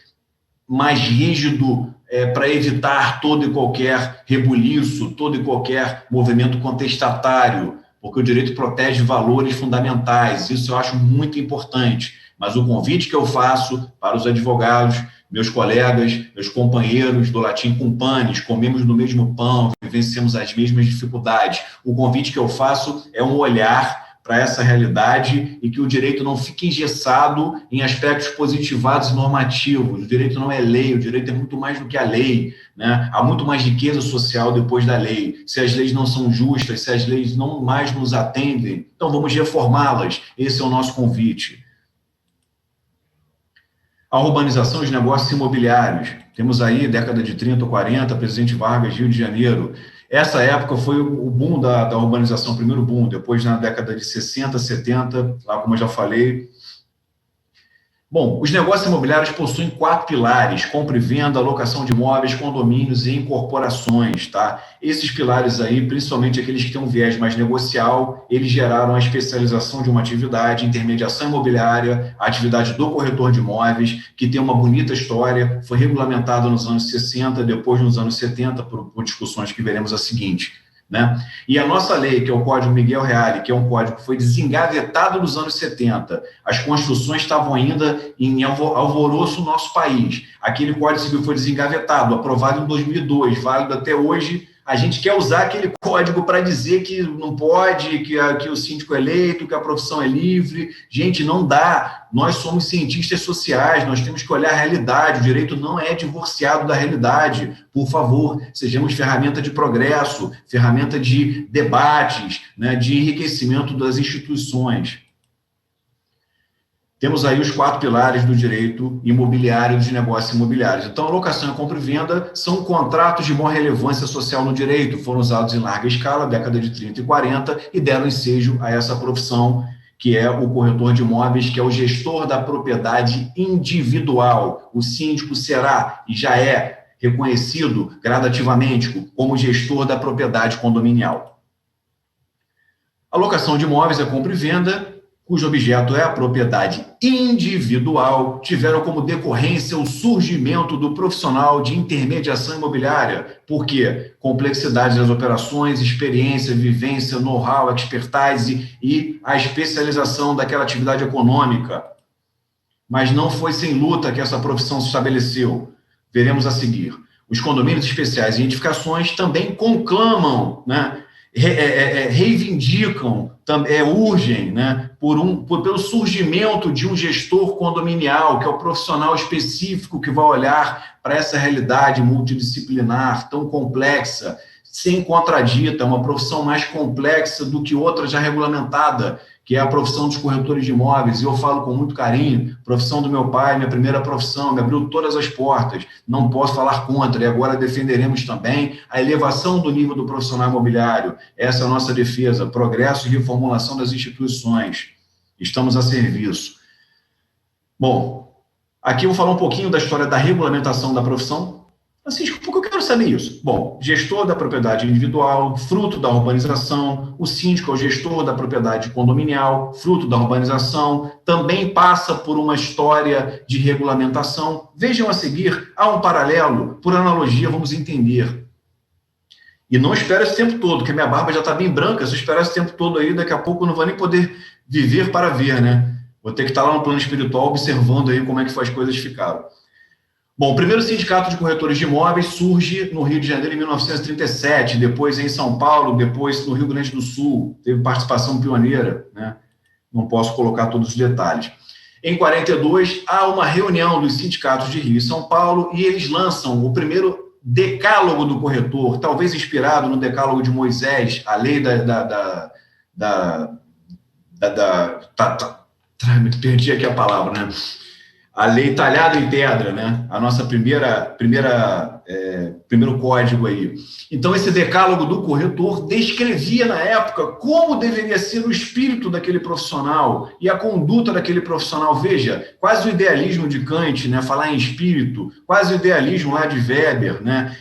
mais rígido, para evitar todo e qualquer rebuliço, todo e qualquer movimento contestatário, porque o direito protege valores fundamentais, isso eu acho muito importante. Mas o convite que eu faço para os advogados, meus colegas, meus companheiros do latim cum panis, comemos no mesmo pão, vivenciamos as mesmas dificuldades, o convite que eu faço é um olhar para essa realidade e que o direito não fique engessado em aspectos positivados e normativos. O direito não é lei, o direito é muito mais do que a lei, né? Há muito mais riqueza social depois da lei. Se as leis não são justas, se as leis não mais nos atendem, então vamos reformá-las. Esse é o nosso convite. A urbanização dos negócios imobiliários. Temos aí, década de 30 ou 40, Presidente Vargas, Rio de Janeiro. Essa época foi o boom da urbanização, o primeiro boom. Depois, na década de 60, 70, lá como eu já falei. Bom, os negócios imobiliários possuem 4 pilares: compra e venda, alocação de imóveis, condomínios e incorporações, tá? Esses pilares aí, principalmente aqueles que têm um viés mais negocial, eles geraram a especialização de uma atividade, intermediação imobiliária, a atividade do corretor de imóveis, que tem uma bonita história, foi regulamentada nos anos 60, depois nos anos 70, por discussões que veremos a seguinte, né? E a nossa lei, que é o Código Miguel Reale, que é um código que foi desengavetado nos anos 70, as construções estavam ainda em alvoroço no nosso país. Aquele Código Civil foi desengavetado, aprovado em 2002, válido até hoje, A gente quer usar aquele código para dizer que não pode, que o síndico é eleito, que a profissão é livre. Gente, não dá. Nós somos cientistas sociais, nós temos que olhar a realidade. O direito não é divorciado da realidade. Por favor, sejamos ferramenta de progresso, ferramenta de debates, né, de enriquecimento das instituições. Temos aí os 4 pilares do direito imobiliário e dos negócios imobiliários. Então, a locação e compra e venda são contratos de maior relevância social no direito, foram usados em larga escala, década de 30 e 40, e deram ensejo a essa profissão, que é o corretor de imóveis, que é o gestor da propriedade individual. O síndico será e já é reconhecido gradativamente como gestor da propriedade condominial. A locação de imóveis é compra e venda, cujo objeto é a propriedade individual, tiveram como decorrência o surgimento do profissional de intermediação imobiliária. Por quê? Complexidade das operações, experiência, vivência, know-how, expertise e a especialização daquela atividade econômica. Mas não foi sem luta que essa profissão se estabeleceu. Veremos a seguir. Os condomínios especiais e edificações também conclamam, né? Reivindicam, urgem, né, pelo surgimento de um gestor condominial, que é o profissional específico que vai olhar para essa realidade multidisciplinar tão complexa, sem contradita, uma profissão mais complexa do que outra já regulamentada, que é a profissão dos corretores de imóveis. E eu falo com muito carinho, profissão do meu pai, minha primeira profissão, me abriu todas as portas, não posso falar contra, e agora defenderemos também a elevação do nível do profissional imobiliário. Essa é a nossa defesa, progresso e reformulação das instituições. Estamos a serviço. Bom, aqui eu vou falar um pouquinho da história da regulamentação da profissão. Assim, por que eu quero saber isso? Bom, gestor da propriedade individual, fruto da urbanização, o síndico é o gestor da propriedade condominial, fruto da urbanização, também passa por uma história de regulamentação. Vejam a seguir, há um paralelo, por analogia, vamos entender. E não espera esse tempo todo, porque minha barba já está bem branca, se eu esperar esse tempo todo aí, daqui a pouco eu não vou nem poder viver para ver, né? Vou ter que estar lá no plano espiritual observando aí como é que as coisas ficaram. Bom, o primeiro sindicato de corretores de imóveis surge no Rio de Janeiro em 1937, depois em São Paulo, depois no Rio Grande do Sul, teve participação pioneira, né? Não posso colocar todos os detalhes. Em 42, há uma reunião dos sindicatos de Rio e São Paulo e eles lançam o primeiro decálogo do corretor, talvez inspirado no decálogo de Moisés, a lei perdi aqui a palavra, né? A lei talhada em pedra, né? A nossa primeiro código aí. Então, esse decálogo do corretor descrevia, na época, como deveria ser o espírito daquele profissional e a conduta daquele profissional. Veja, quase o idealismo de Kant, né? Falar em espírito, quase o idealismo lá de Weber, né?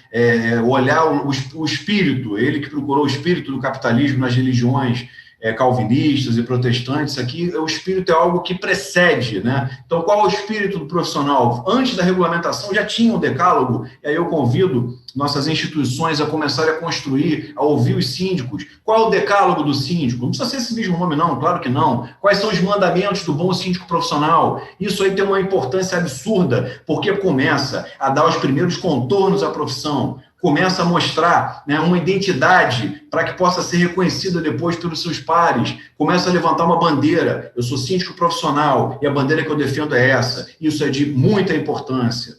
Olhar o espírito, ele que procurou o espírito do capitalismo nas religiões calvinistas e protestantes. Aqui o espírito é algo que precede, né? Então, qual é o espírito do profissional? Antes da regulamentação já tinha um decálogo, e aí eu convido nossas instituições a começarem a construir, a ouvir os síndicos. Qual é o decálogo do síndico? Não precisa ser esse mesmo nome, não, claro que não. Quais são os mandamentos do bom síndico profissional? Isso aí tem uma importância absurda, porque começa a dar os primeiros contornos à profissão, começa a mostrar, né, uma identidade para que possa ser reconhecida depois pelos seus pares, começa a levantar uma bandeira. Eu sou síndico profissional e a bandeira que eu defendo é essa. Isso é de muita importância.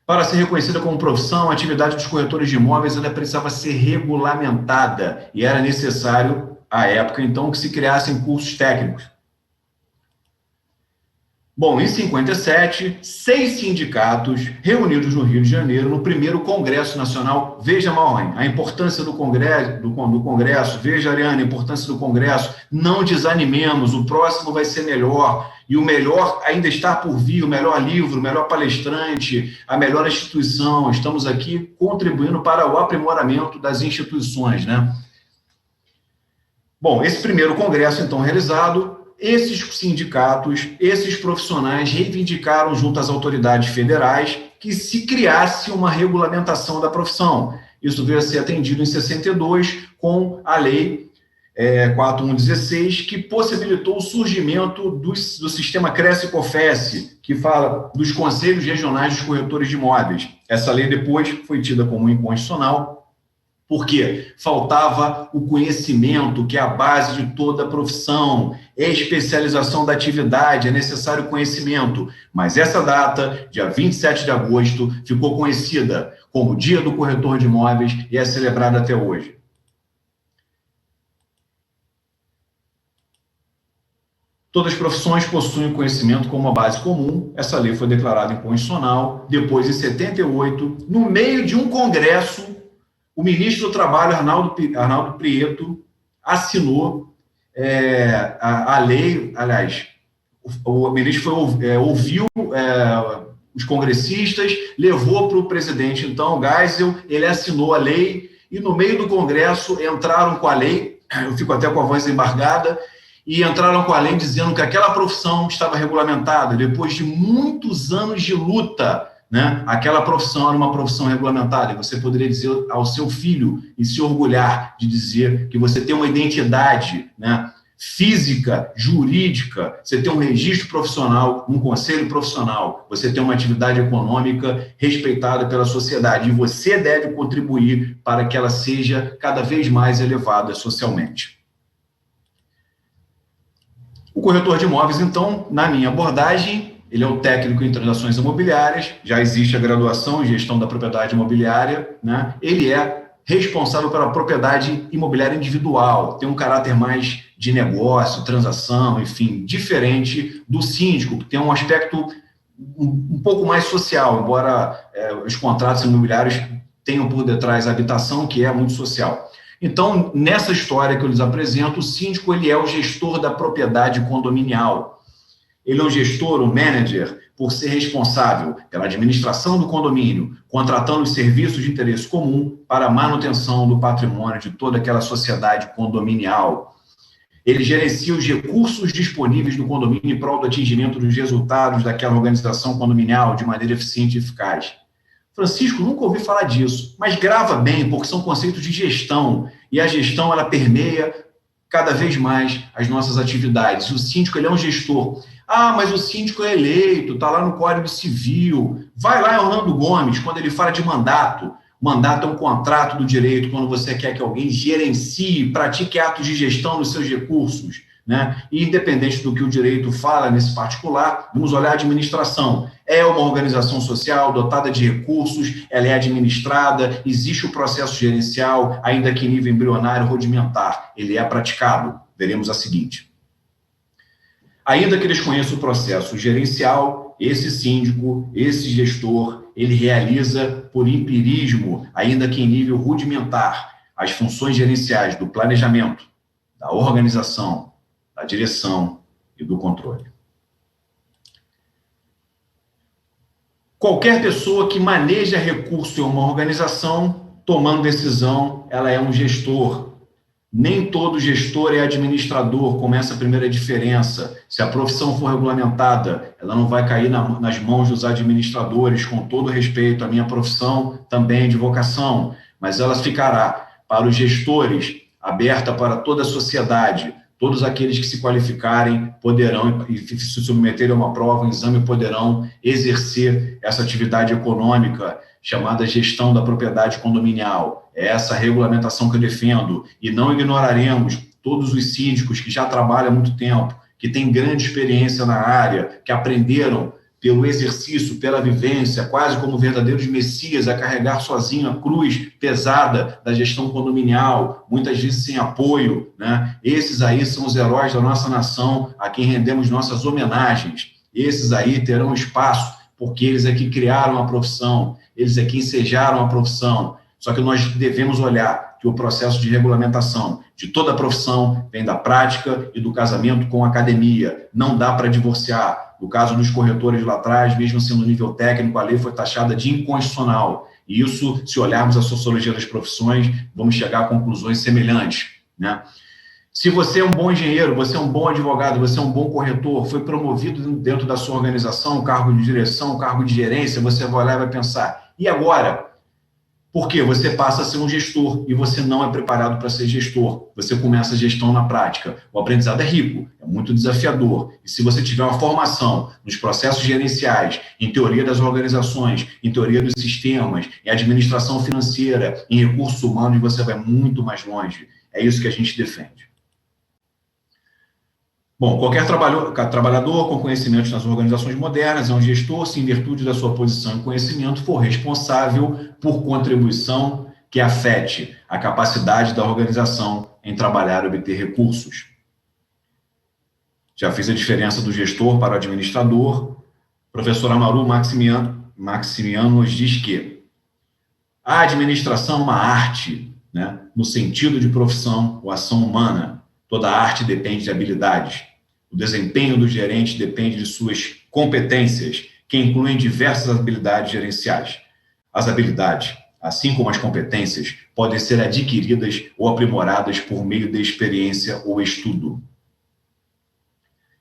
Para ser reconhecida como profissão, a atividade dos corretores de imóveis ela precisava ser regulamentada e era necessário, à época, então, que se criassem cursos técnicos. Bom, em 57, 6 sindicatos reunidos no Rio de Janeiro no primeiro Congresso Nacional. Veja, Maureen, a importância do Congresso. Veja, Ariane, a importância do Congresso. Não desanimemos, o próximo vai ser melhor. E o melhor ainda está por vir, o melhor livro, o melhor palestrante, a melhor instituição. Estamos aqui contribuindo para o aprimoramento das instituições, né? Bom, esse primeiro congresso, então, realizado, esses sindicatos, esses profissionais reivindicaram junto às autoridades federais que se criasse uma regulamentação da profissão. Isso veio a ser atendido em 62 com a lei 4116, que possibilitou o surgimento do sistema Cresce-Cofesse, que fala dos Conselhos Regionais dos Corretores de Imóveis. Essa lei depois foi tida como inconstitucional, porque faltava o conhecimento, que é a base de toda a profissão, especialização da atividade, é necessário conhecimento. Mas essa data, dia 27 de agosto, ficou conhecida como Dia do Corretor de Imóveis e é celebrada até hoje. Todas as profissões possuem conhecimento como uma base comum. Essa lei foi declarada inconstitucional. Depois, em 78, no meio de um congresso, o ministro do Trabalho, Arnaldo Prieto, assinou a lei. Aliás, o ministro ouviu os congressistas, levou para o presidente, então, Geisel, ele assinou a lei, e no meio do congresso entraram com a lei, eu fico até com a voz embargada, e entraram com a lei dizendo que aquela profissão estava regulamentada. Depois de muitos anos de luta, né, aquela profissão era uma profissão regulamentada. E você poderia dizer ao seu filho e se orgulhar de dizer que você tem uma identidade, né, física, jurídica, você tem um registro profissional, um conselho profissional, você tem uma atividade econômica respeitada pela sociedade e você deve contribuir para que ela seja cada vez mais elevada socialmente. O corretor de imóveis, então, na minha abordagem, ele é o técnico em transações imobiliárias, já existe a graduação em gestão da propriedade imobiliária, né? Ele é responsável pela propriedade imobiliária individual, tem um caráter mais de negócio, transação, enfim, diferente do síndico, que tem um aspecto um pouco mais social, embora os contratos imobiliários tenham por detrás a habitação, que é muito social. Então, nessa história que eu lhes apresento, o síndico ele é o gestor da propriedade condominial. Ele é um gestor, um manager, por ser responsável pela administração do condomínio, contratando os serviços de interesse comum para a manutenção do patrimônio de toda aquela sociedade condominial. Ele gerencia os recursos disponíveis do condomínio em prol do atingimento dos resultados daquela organização condominial de maneira eficiente e eficaz. Francisco, nunca ouvi falar disso, mas grava bem, porque são conceitos de gestão, e a gestão ela permeia cada vez mais as nossas atividades. O síndico ele é um gestor. Ah, mas o síndico é eleito, está lá no Código Civil. Vai lá em Orlando Gomes, quando ele fala de mandato. Mandato é um contrato do direito, quando você quer que alguém gerencie, pratique atos de gestão dos seus recursos, né? E independente do que o direito fala nesse particular, vamos olhar a administração. É uma organização social dotada de recursos, ela é administrada, existe o processo gerencial, ainda que em nível embrionário rudimentar, ele é praticado. Veremos a seguinte. Ainda que desconheça o processo gerencial, esse síndico, esse gestor, ele realiza por empirismo, ainda que em nível rudimentar, as funções gerenciais do planejamento, da organização, da direção e do controle. Qualquer pessoa que maneja recurso em uma organização, tomando decisão, ela é um gestor. Nem todo gestor é administrador, como essa primeira diferença. Se a profissão for regulamentada, ela não vai cair nas mãos dos administradores, com todo respeito à minha profissão, também de vocação, mas ela ficará para os gestores, aberta para toda a sociedade. Todos aqueles que se qualificarem poderão, e se submeterem a uma prova, um exame, poderão exercer essa atividade econômica chamada gestão da propriedade condominial. É essa regulamentação que eu defendo. E não ignoraremos todos os síndicos que já trabalham há muito tempo, que têm grande experiência na área, que aprenderam pelo exercício, pela vivência, quase como verdadeiros messias, a carregar sozinho a cruz pesada da gestão condominial, muitas vezes sem apoio, né? Esses aí são os heróis da nossa nação, a quem rendemos nossas homenagens. Esses aí terão espaço, porque eles é que criaram a profissão, eles é que ensejaram a profissão. Só que nós devemos olhar que o processo de regulamentação de toda a profissão vem da prática e do casamento com a academia. Não dá para divorciar. No caso dos corretores lá atrás, mesmo sendo nível técnico, a lei foi taxada de inconstitucional. E isso, se olharmos a sociologia das profissões, vamos chegar a conclusões semelhantes, né? Se você é um bom engenheiro, você é um bom advogado, você é um bom corretor, foi promovido dentro da sua organização, cargo de direção, cargo de gerência, você vai olhar e vai pensar, e agora? Porque você passa a ser um gestor e você não é preparado para ser gestor. Você começa a gestão na prática. O aprendizado é rico, é muito desafiador. E se você tiver uma formação nos processos gerenciais, em teoria das organizações, em teoria dos sistemas, em administração financeira, em recursos humanos, você vai muito mais longe. É isso que a gente defende. Bom, qualquer trabalhador com conhecimentos nas organizações modernas é um gestor se, em virtude da sua posição e conhecimento, for responsável por contribuição que afete a capacidade da organização em trabalhar e obter recursos. Já fiz a diferença do gestor para o administrador. O professor Amaru Maximiano nos diz que a administração é uma arte, né, no sentido de profissão ou ação humana. Toda arte depende de habilidades. O desempenho do gerente depende de suas competências, que incluem diversas habilidades gerenciais. As habilidades, assim como as competências, podem ser adquiridas ou aprimoradas por meio de experiência ou estudo.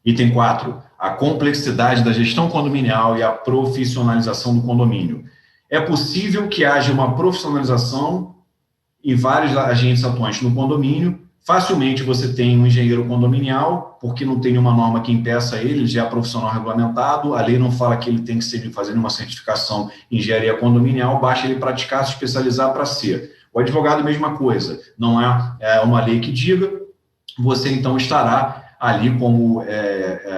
Item 4. A complexidade da gestão condominial e a profissionalização do condomínio. É possível que haja uma profissionalização em vários agentes atuantes no condomínio. Facilmente você tem um engenheiro condominial, porque não tem nenhuma norma que impeça ele, já é profissional regulamentado, a lei não fala que ele tem que fazer nenhuma certificação em engenharia condominial, basta ele praticar, se especializar para ser. O advogado, mesma coisa, não é uma lei que diga, você então estará ali como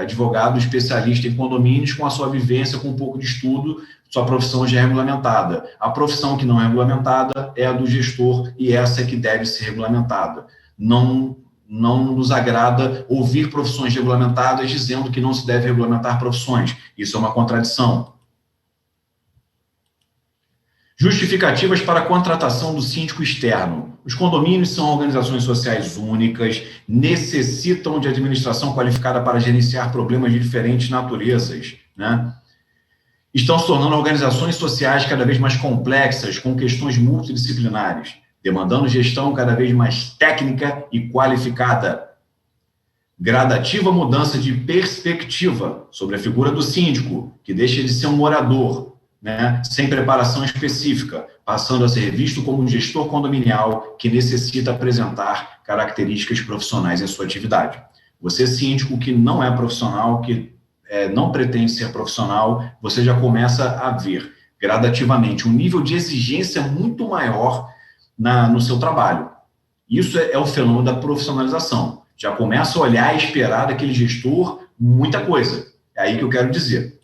advogado especialista em condomínios, com a sua vivência, com um pouco de estudo, sua profissão já é regulamentada. A profissão que não é regulamentada é a do gestor, e essa é que deve ser regulamentada. Não nos agrada ouvir profissões regulamentadas dizendo que não se deve regulamentar profissões. Isso é uma contradição. Justificativas para a contratação do síndico externo. Os condomínios são organizações sociais únicas, necessitam de administração qualificada para gerenciar problemas de diferentes naturezas, né? Estão se tornando organizações sociais cada vez mais complexas, com questões multidisciplinares, demandando gestão cada vez mais técnica e qualificada. Gradativa mudança de perspectiva sobre a figura do síndico, que deixa de ser um morador, né, sem preparação específica, passando a ser visto como um gestor condominial que necessita apresentar características profissionais em sua atividade. Você, síndico, que não é profissional, que não pretende ser profissional, você já começa a ver gradativamente um nível de exigência muito maior no seu trabalho. Isso é o fenômeno da profissionalização. Já começa a olhar e esperar daquele gestor muita coisa. É aí que eu quero dizer.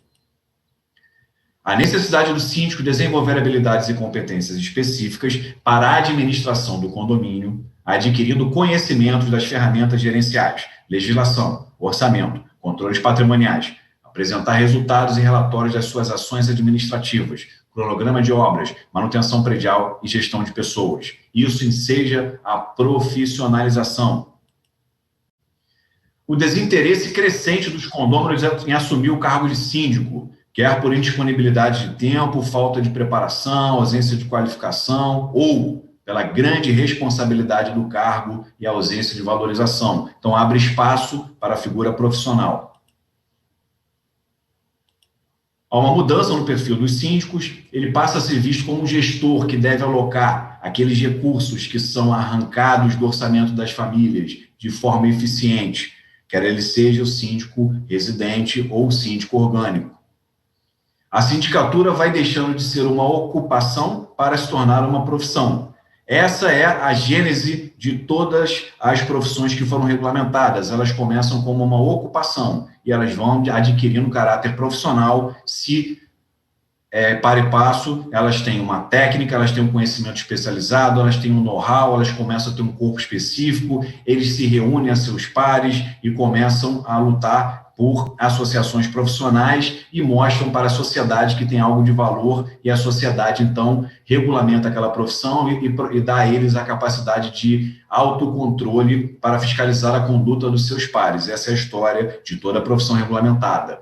A necessidade do síndico desenvolver habilidades e competências específicas para a administração do condomínio, adquirindo conhecimentos das ferramentas gerenciais, legislação, orçamento, controles patrimoniais, apresentar resultados e relatórios das suas ações administrativas, cronograma de obras, manutenção predial e gestão de pessoas. Isso enseja a profissionalização. O desinteresse crescente dos condôminos em assumir o cargo de síndico, quer por indisponibilidade de tempo, falta de preparação, ausência de qualificação, ou pela grande responsabilidade do cargo e ausência de valorização. Então, abre espaço para a figura profissional. Há uma mudança no perfil dos síndicos, ele passa a ser visto como um gestor que deve alocar aqueles recursos que são arrancados do orçamento das famílias de forma eficiente, quer ele seja o síndico residente ou o síndico orgânico. A sindicatura vai deixando de ser uma ocupação para se tornar uma profissão. Essa é a gênese de todas as profissões que foram regulamentadas. Elas começam como uma ocupação e elas vão adquirindo caráter profissional se, para e passo, elas têm uma técnica, elas têm um conhecimento especializado, elas têm um know-how, elas começam a ter um corpo específico, eles se reúnem a seus pares e começam a lutar por associações profissionais e mostram para a sociedade que tem algo de valor e a sociedade, então, regulamenta aquela profissão e dá a eles a capacidade de autocontrole para fiscalizar a conduta dos seus pares. Essa é a história de toda a profissão regulamentada.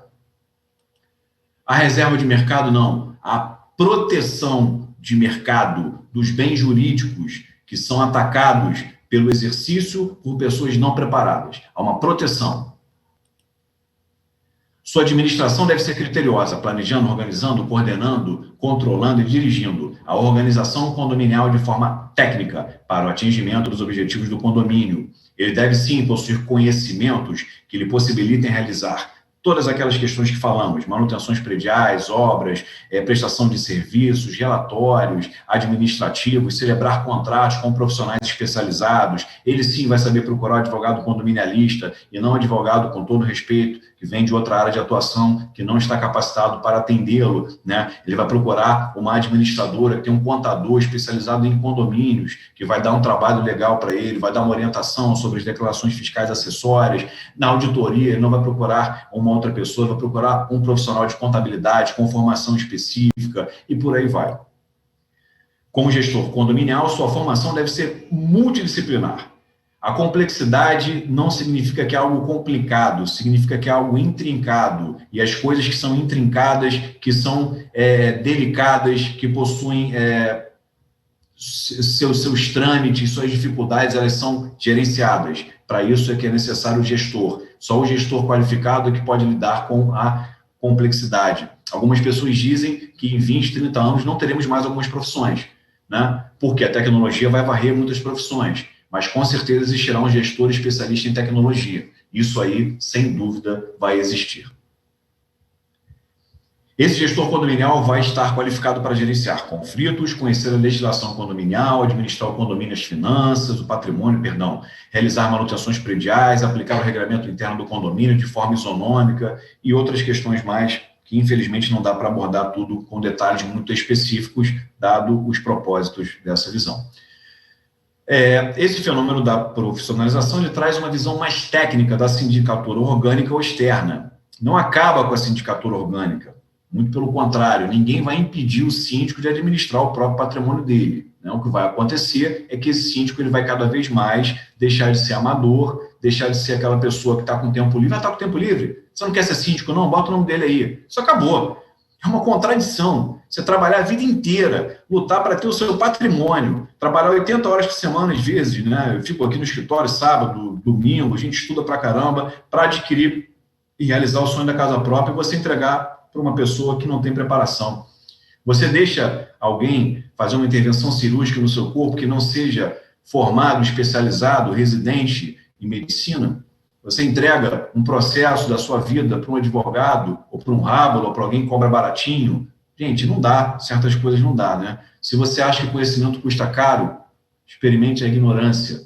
A reserva de mercado, não. A proteção de mercado dos bens jurídicos que são atacados pelo exercício por pessoas não preparadas. Há uma proteção. Sua administração deve ser criteriosa, planejando, organizando, coordenando, controlando e dirigindo a organização condominial de forma técnica para o atingimento dos objetivos do condomínio. Ele deve, sim, possuir conhecimentos que lhe possibilitem realizar todas aquelas questões que falamos, manutenções prediais, obras, prestação de serviços, relatórios administrativos, celebrar contratos com profissionais especializados. Ele, sim, vai saber procurar o advogado condominialista e não advogado, com todo respeito, que vem de outra área de atuação, que não está capacitado para atendê-lo, né? Ele vai procurar uma administradora que tem um contador especializado em condomínios, que vai dar um trabalho legal para ele, vai dar uma orientação sobre as declarações fiscais acessórias. Na auditoria, ele não vai procurar uma outra pessoa, vai procurar um profissional de contabilidade com formação específica e por aí vai. Como gestor condominial, sua formação deve ser multidisciplinar. A complexidade não significa que é algo complicado, significa que é algo intrincado. E as coisas que são intrincadas, que são delicadas, que possuem seus trâmites, suas dificuldades, elas são gerenciadas. Para isso é que é necessário o gestor. Só o gestor qualificado é que pode lidar com a complexidade. Algumas pessoas dizem que em 20, 30 anos não teremos mais algumas profissões, né? Porque a tecnologia vai varrer muitas profissões. Mas com certeza existirá um gestor especialista em tecnologia. Isso aí, sem dúvida, vai existir. Esse gestor condominial vai estar qualificado para gerenciar conflitos, conhecer a legislação condominial, administrar o condomínio, as finanças, o patrimônio, realizar manutenções prediais, aplicar o regramento interno do condomínio de forma isonômica e outras questões mais que, infelizmente, não dá para abordar tudo com detalhes muito específicos, dado os propósitos dessa visão. Esse fenômeno da profissionalização ele traz uma visão mais técnica da sindicatura orgânica ou externa. Não acaba com a sindicatura orgânica, muito pelo contrário, ninguém vai impedir o síndico de administrar o próprio patrimônio dele. Né? O que vai acontecer é que esse síndico ele vai cada vez mais deixar de ser amador, deixar de ser aquela pessoa que está com tempo livre. Está com tempo livre? Você não quer ser síndico, não? Bota o nome dele aí. Isso acabou. É uma contradição. Você trabalhar a vida inteira, lutar para ter o seu patrimônio, trabalhar 80 horas por semana, às vezes, né? Eu fico aqui no escritório sábado, domingo, a gente estuda pra caramba para adquirir e realizar o sonho da casa própria e você entregar para uma pessoa que não tem preparação. Você deixa alguém fazer uma intervenção cirúrgica no seu corpo que não seja formado, especializado, residente em medicina? Você entrega um processo da sua vida para um advogado, ou para um rábalo, ou para alguém que cobra baratinho? Gente, não dá, certas coisas não dá, né? Se você acha que conhecimento custa caro, experimente a ignorância.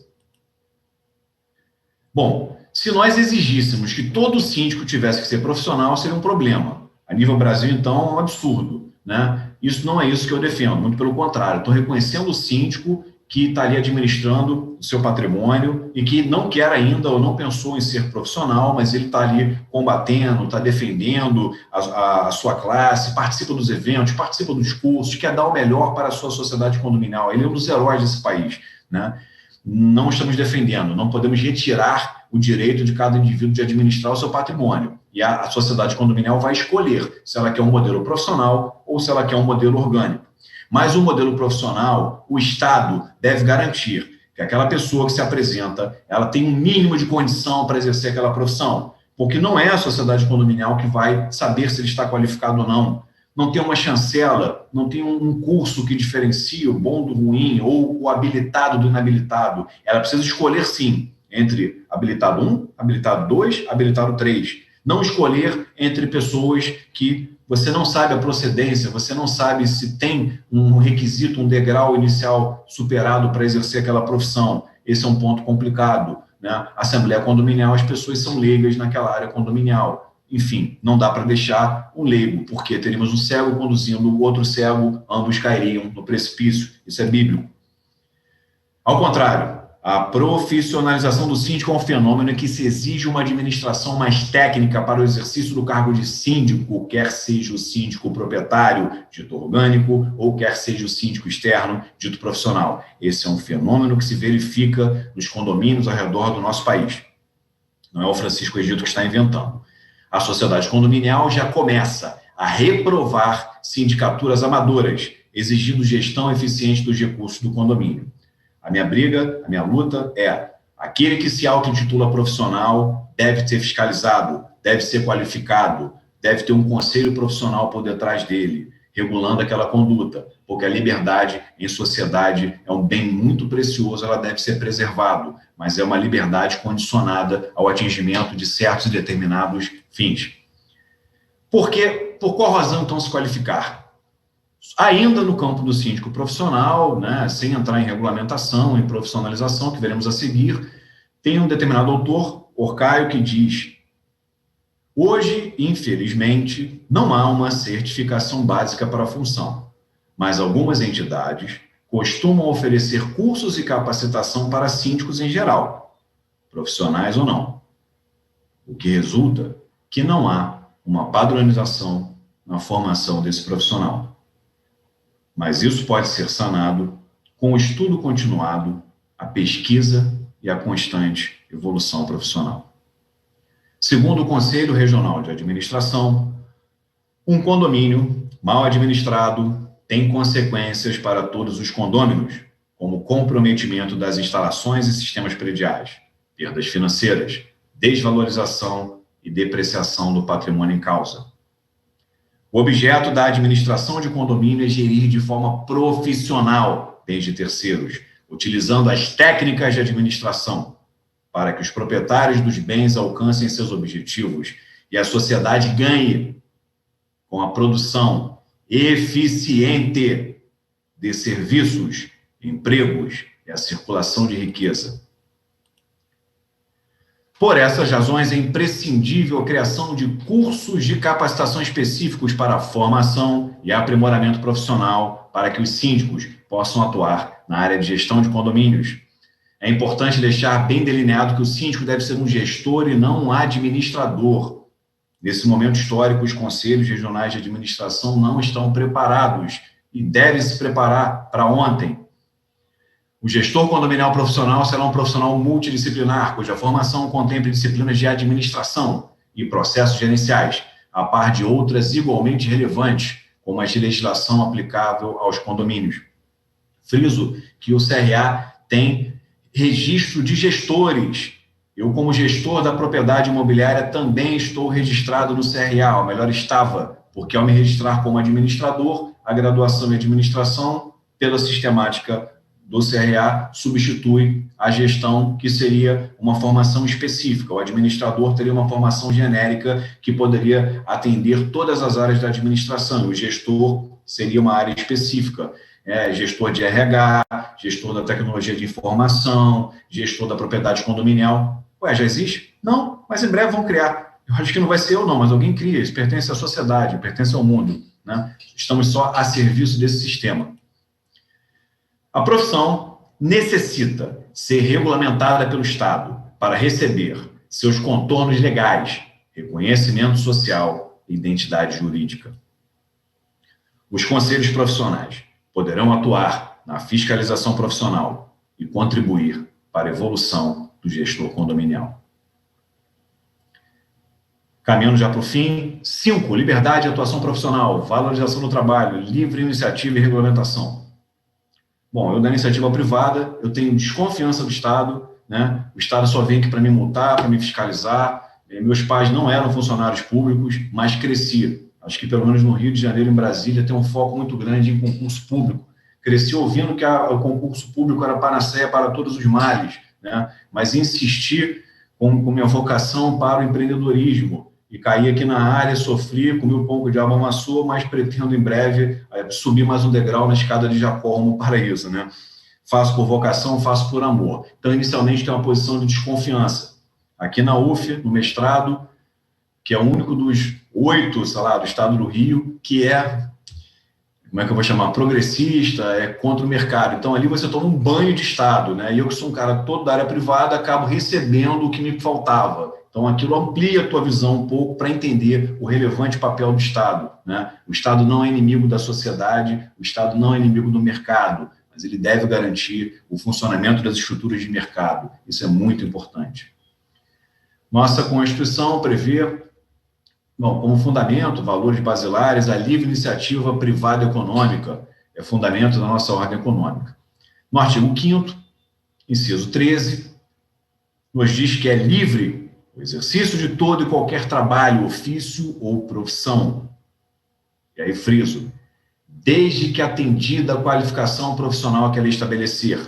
Bom, se nós exigíssemos que todo síndico tivesse que ser profissional, seria um problema. A nível Brasil, então, é um absurdo, né? Isso não é isso que eu defendo, muito pelo contrário. Estou reconhecendo o síndico que está ali administrando o seu patrimônio e que não quer ainda ou não pensou em ser profissional, mas ele está ali combatendo, está defendendo a sua classe, participa dos eventos, participa dos cursos, quer dar o melhor para a sua sociedade condominial. Ele é um dos heróis desse país, né? Não estamos defendendo, não podemos retirar o direito de cada indivíduo de administrar o seu patrimônio. E a sociedade condominial vai escolher se ela quer um modelo profissional ou se ela quer um modelo orgânico. Mas o modelo profissional, o Estado deve garantir que aquela pessoa que se apresenta, ela tem um mínimo de condição para exercer aquela profissão, porque não é a sociedade condominial que vai saber se ele está qualificado ou não. Não tem uma chancela, não tem um curso que diferencie o bom do ruim ou o habilitado do inabilitado. Ela precisa escolher, sim, entre habilitado 1, habilitado 2, habilitado 3. Não escolher entre pessoas que você não sabe a procedência, você não sabe se tem um requisito, um degrau inicial superado para exercer aquela profissão. Esse é um ponto complicado, né? Assembleia condominial, as pessoas são leigas naquela área condominial. Enfim, não dá para deixar um leigo, porque teríamos um cego conduzindo o outro cego, ambos cairiam no precipício. Isso é bíblico. Ao contrário, a profissionalização do síndico é um fenômeno em que se exige uma administração mais técnica para o exercício do cargo de síndico, quer seja o síndico proprietário, dito orgânico, ou quer seja o síndico externo, dito profissional. Esse é um fenômeno que se verifica nos condomínios ao redor do nosso país. Não é o Francisco Egito que está inventando. A sociedade condominial já começa a reprovar sindicaturas amadoras, exigindo gestão eficiente dos recursos do condomínio. A minha briga, a minha luta é Aquele que se auto-intitula profissional deve ser fiscalizado, deve ser qualificado, deve ter um conselho profissional por detrás dele, regulando aquela conduta, porque a liberdade em sociedade é um bem muito precioso, ela deve ser preservada, mas é uma liberdade condicionada ao atingimento de certos e determinados fins. Por qual razão, então, se qualificar? Ainda no campo do síndico profissional, né, sem entrar em regulamentação, em profissionalização, que veremos a seguir, tem um determinado autor, Orcaio, que diz: hoje, infelizmente, não há uma certificação básica para a função, mas algumas entidades costumam oferecer cursos e capacitação para síndicos em geral, profissionais ou não, o que resulta que não há uma padronização na formação desse profissional. Mas isso pode ser sanado com o estudo continuado, a pesquisa e a constante evolução profissional. Segundo o Conselho Regional de Administração, um condomínio mal administrado tem consequências para todos os condôminos, como comprometimento das instalações e sistemas prediais, perdas financeiras, desvalorização e depreciação do patrimônio em causa. O objeto da administração de condomínio é gerir de forma profissional bens de terceiros, utilizando as técnicas de administração, para que os proprietários dos bens alcancem seus objetivos e a sociedade ganhe com a produção eficiente de serviços, empregos e a circulação de riqueza. Por essas razões, é imprescindível a criação de cursos de capacitação específicos para a formação e aprimoramento profissional para que os síndicos possam atuar na área de gestão de condomínios. É importante deixar bem delineado que o síndico deve ser um gestor e não um administrador. Nesse momento histórico, os conselhos regionais de administração não estão preparados e devem se preparar para ontem. O gestor condominial profissional será um profissional multidisciplinar, cuja formação contemple disciplinas de administração e processos gerenciais, a par de outras igualmente relevantes, como a de legislação aplicável aos condomínios. Friso que o CRA tem registro de gestores. Eu, como gestor da propriedade imobiliária, também estou registrado no CRA, ou melhor, estava, porque ao me registrar como administrador, a graduação em administração, pela sistemática do CRA, substitui a gestão, que seria uma formação específica. O administrador teria uma formação genérica que poderia atender todas as áreas da administração. O gestor seria uma área específica. Gestor de RH, gestor da tecnologia de informação, gestor da propriedade condominial. Ué, já existe? Não, mas em breve vão criar. Eu acho que não vai ser eu não, mas alguém cria. Isso pertence à sociedade, pertence ao mundo, né? Estamos só a serviço desse sistema. A profissão necessita ser regulamentada pelo Estado para receber seus contornos legais, reconhecimento social e identidade jurídica. Os conselhos profissionais poderão atuar na fiscalização profissional e contribuir para a evolução do gestor condominial. Caminhando já para o fim. 5. Liberdade e atuação profissional, valorização do trabalho, livre iniciativa e regulamentação. Bom, eu da iniciativa privada, eu tenho desconfiança do Estado, né? O Estado só vem aqui para me multar, para me fiscalizar. Meus pais não eram funcionários públicos, mas cresci. Acho que pelo menos no Rio de Janeiro, em Brasília, tem um foco muito grande em concurso público. Cresci ouvindo que o concurso público era panaceia para todos os males, né? Mas insisti com minha vocação para o empreendedorismo. E caí aqui na área, sofri, comi um pouco de água amassou, mas pretendo em breve subir mais um degrau na escada de Jacó rumo para isso, né? Faço por vocação, faço por amor. Então, inicialmente, tem uma posição de desconfiança. Aqui na UF, no mestrado, que é o único dos 8, sei lá, do estado do Rio, que é, como é que eu vou chamar, progressista, é contra o mercado. Então, ali você toma um banho de Estado, né? E eu, que sou um cara todo da área privada, acabo recebendo o que me faltava. Então, aquilo amplia a tua visão um pouco para entender o relevante papel do Estado, né? O Estado não é inimigo da sociedade, o Estado não é inimigo do mercado, mas ele deve garantir o funcionamento das estruturas de mercado. Isso é muito importante. Nossa Constituição prevê, como fundamento, valores basilares, a livre iniciativa privada econômica é fundamento da nossa ordem econômica. No artigo 5º, inciso 13, nos diz que é livre o exercício de todo e qualquer trabalho, ofício ou profissão. E aí friso, desde que atendida a qualificação profissional que ela estabelecer.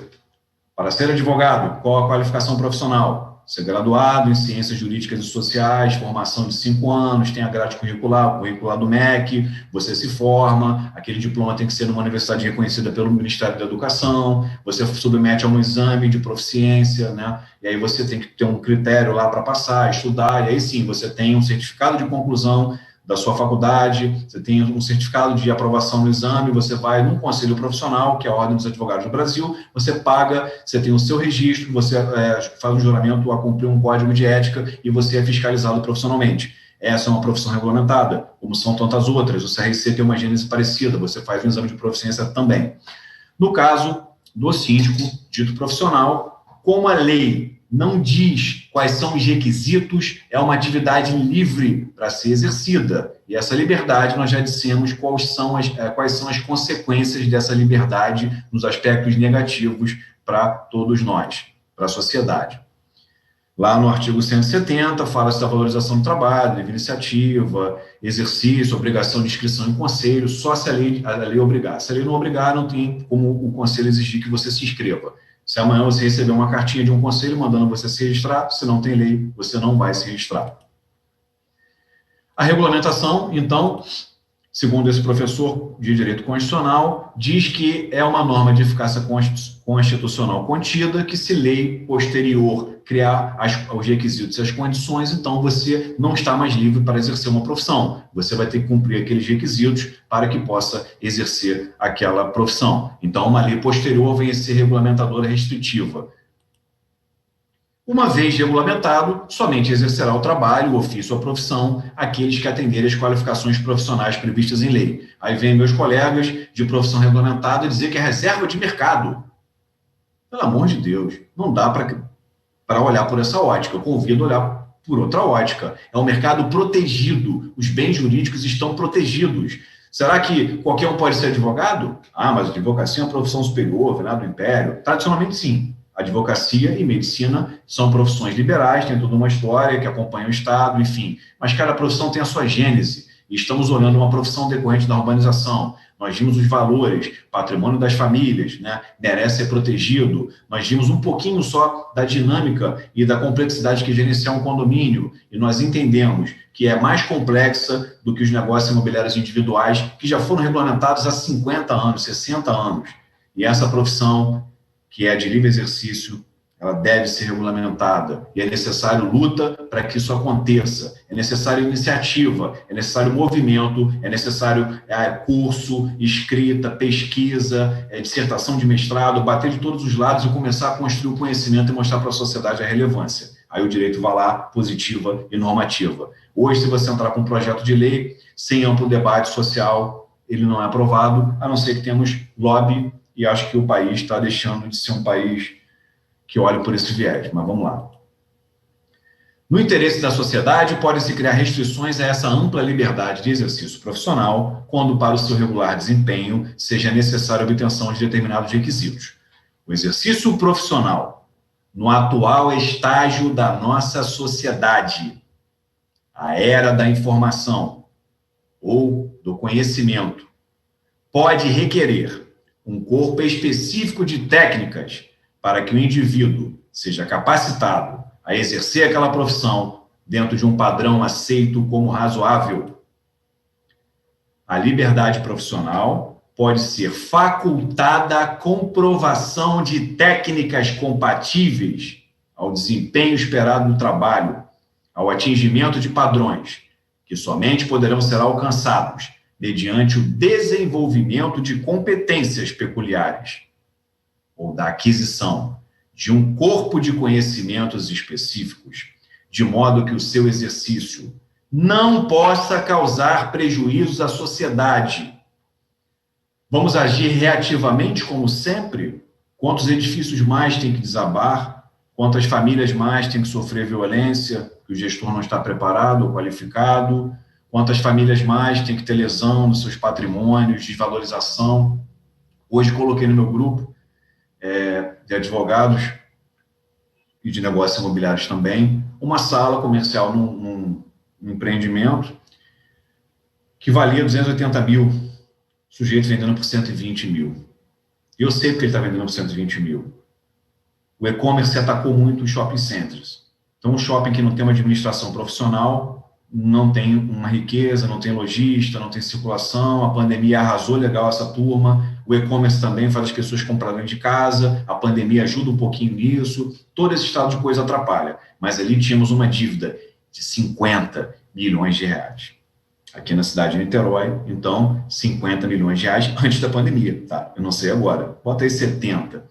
Para ser advogado, qual a qualificação profissional? Ser graduado em Ciências Jurídicas e Sociais, formação de 5 anos, tem a grade curricular, o curricular do MEC, você se forma, aquele diploma tem que ser numa universidade reconhecida pelo Ministério da Educação, você submete a um exame de proficiência, né? E aí você tem que ter um critério lá para passar, estudar, e aí sim, você tem um certificado de conclusão da sua faculdade, você tem um certificado de aprovação no exame, você vai num conselho profissional, que é a Ordem dos Advogados do Brasil, você paga, você tem o seu registro, você faz um juramento a cumprir um código de ética e você é fiscalizado profissionalmente. Essa é uma profissão regulamentada, como são tantas outras. O CRC tem uma gênese parecida, você faz um exame de proficiência também. No caso do síndico, dito profissional, como a lei não diz quais são os requisitos, é uma atividade livre para ser exercida. E essa liberdade, nós já dissemos quais são as consequências dessa liberdade nos aspectos negativos para todos nós, para a sociedade. Lá no artigo 170, fala-se da valorização do trabalho, livre iniciativa, exercício, obrigação de inscrição em conselho, só se a lei obrigar. Se a lei não obrigar, não tem como o conselho exigir que você se inscreva. Se amanhã você receber uma cartinha de um conselho mandando você se registrar, se não tem lei, você não vai se registrar. A regulamentação, então, segundo esse professor de Direito Constitucional, diz que é uma norma de eficácia constitucional contida, que se lei posterior criar os requisitos e as condições, então você não está mais livre para exercer uma profissão. Você vai ter que cumprir aqueles requisitos para que possa exercer aquela profissão. Então, uma lei posterior vem a ser regulamentadora restritiva. Uma vez regulamentado, somente exercerá o trabalho, o ofício ou a profissão aqueles que atenderem as qualificações profissionais previstas em lei. Aí vem meus colegas de profissão regulamentada dizer que é reserva de mercado. Pelo amor de Deus, não dá para olhar por essa ótica. Eu convido a olhar por outra ótica. É um mercado protegido. Os bens jurídicos estão protegidos. Será que qualquer um pode ser advogado? Ah, mas a advocacia é uma profissão superior, venado do império. Tradicionalmente, sim. Advocacia e medicina são profissões liberais, tem toda uma história que acompanha o Estado, enfim. Mas cada profissão tem a sua gênese. E estamos olhando uma profissão decorrente da urbanização. Nós vimos os valores, patrimônio das famílias, né? Merece ser protegido. Nós vimos um pouquinho só da dinâmica e da complexidade que gerenciar um condomínio. E nós entendemos que é mais complexa do que os negócios imobiliários individuais, que já foram regulamentados há 50 anos, 60 anos. E essa profissão, que é de livre exercício, ela deve ser regulamentada. E é necessário luta para que isso aconteça. É necessário iniciativa, é necessário movimento, é necessário curso, escrita, pesquisa, dissertação de mestrado, bater de todos os lados e começar a construir o conhecimento e mostrar para a sociedade a relevância. Aí o direito vai lá, positiva e normativa. Hoje, se você entrar com um projeto de lei, sem amplo debate social, ele não é aprovado, a não ser que temos lobby, e acho que o país está deixando de ser um país que olhe por esse viés, mas vamos lá. No interesse da sociedade, podem-se criar restrições a essa ampla liberdade de exercício profissional, quando para o seu regular desempenho seja necessária a obtenção de determinados requisitos. O exercício profissional, no atual estágio da nossa sociedade, a era da informação ou do conhecimento, pode requerer um corpo específico de técnicas para que o indivíduo seja capacitado a exercer aquela profissão dentro de um padrão aceito como razoável. A liberdade profissional pode ser facultada a comprovação de técnicas compatíveis ao desempenho esperado no trabalho, ao atingimento de padrões, que somente poderão ser alcançados mediante o desenvolvimento de competências peculiares ou da aquisição de um corpo de conhecimentos específicos, de modo que o seu exercício não possa causar prejuízos à sociedade. Vamos agir reativamente, como sempre? Quantos edifícios mais têm que desabar? Quantas famílias mais têm que sofrer violência, que o gestor não está preparado ou qualificado? Quantas famílias mais têm que ter lesão nos seus patrimônios, desvalorização? Hoje coloquei no meu grupo de advogados e de negócios imobiliários também, uma sala comercial num empreendimento que valia 280 mil, sujeito vendendo por 120 mil. E eu sei porque ele está vendendo por 120 mil. O e-commerce atacou muito os shopping centers. Então, um shopping que não tem uma administração profissional, não tem uma riqueza, não tem logística, não tem circulação, a pandemia arrasou legal essa turma, o e-commerce também faz as pessoas comprarem de casa, a pandemia ajuda um pouquinho nisso, todo esse estado de coisa atrapalha. Mas ali tínhamos uma dívida de 50 milhões de reais. Aqui na cidade de Niterói, então, 50 milhões de reais antes da pandemia, tá? Eu não sei agora, bota aí 70.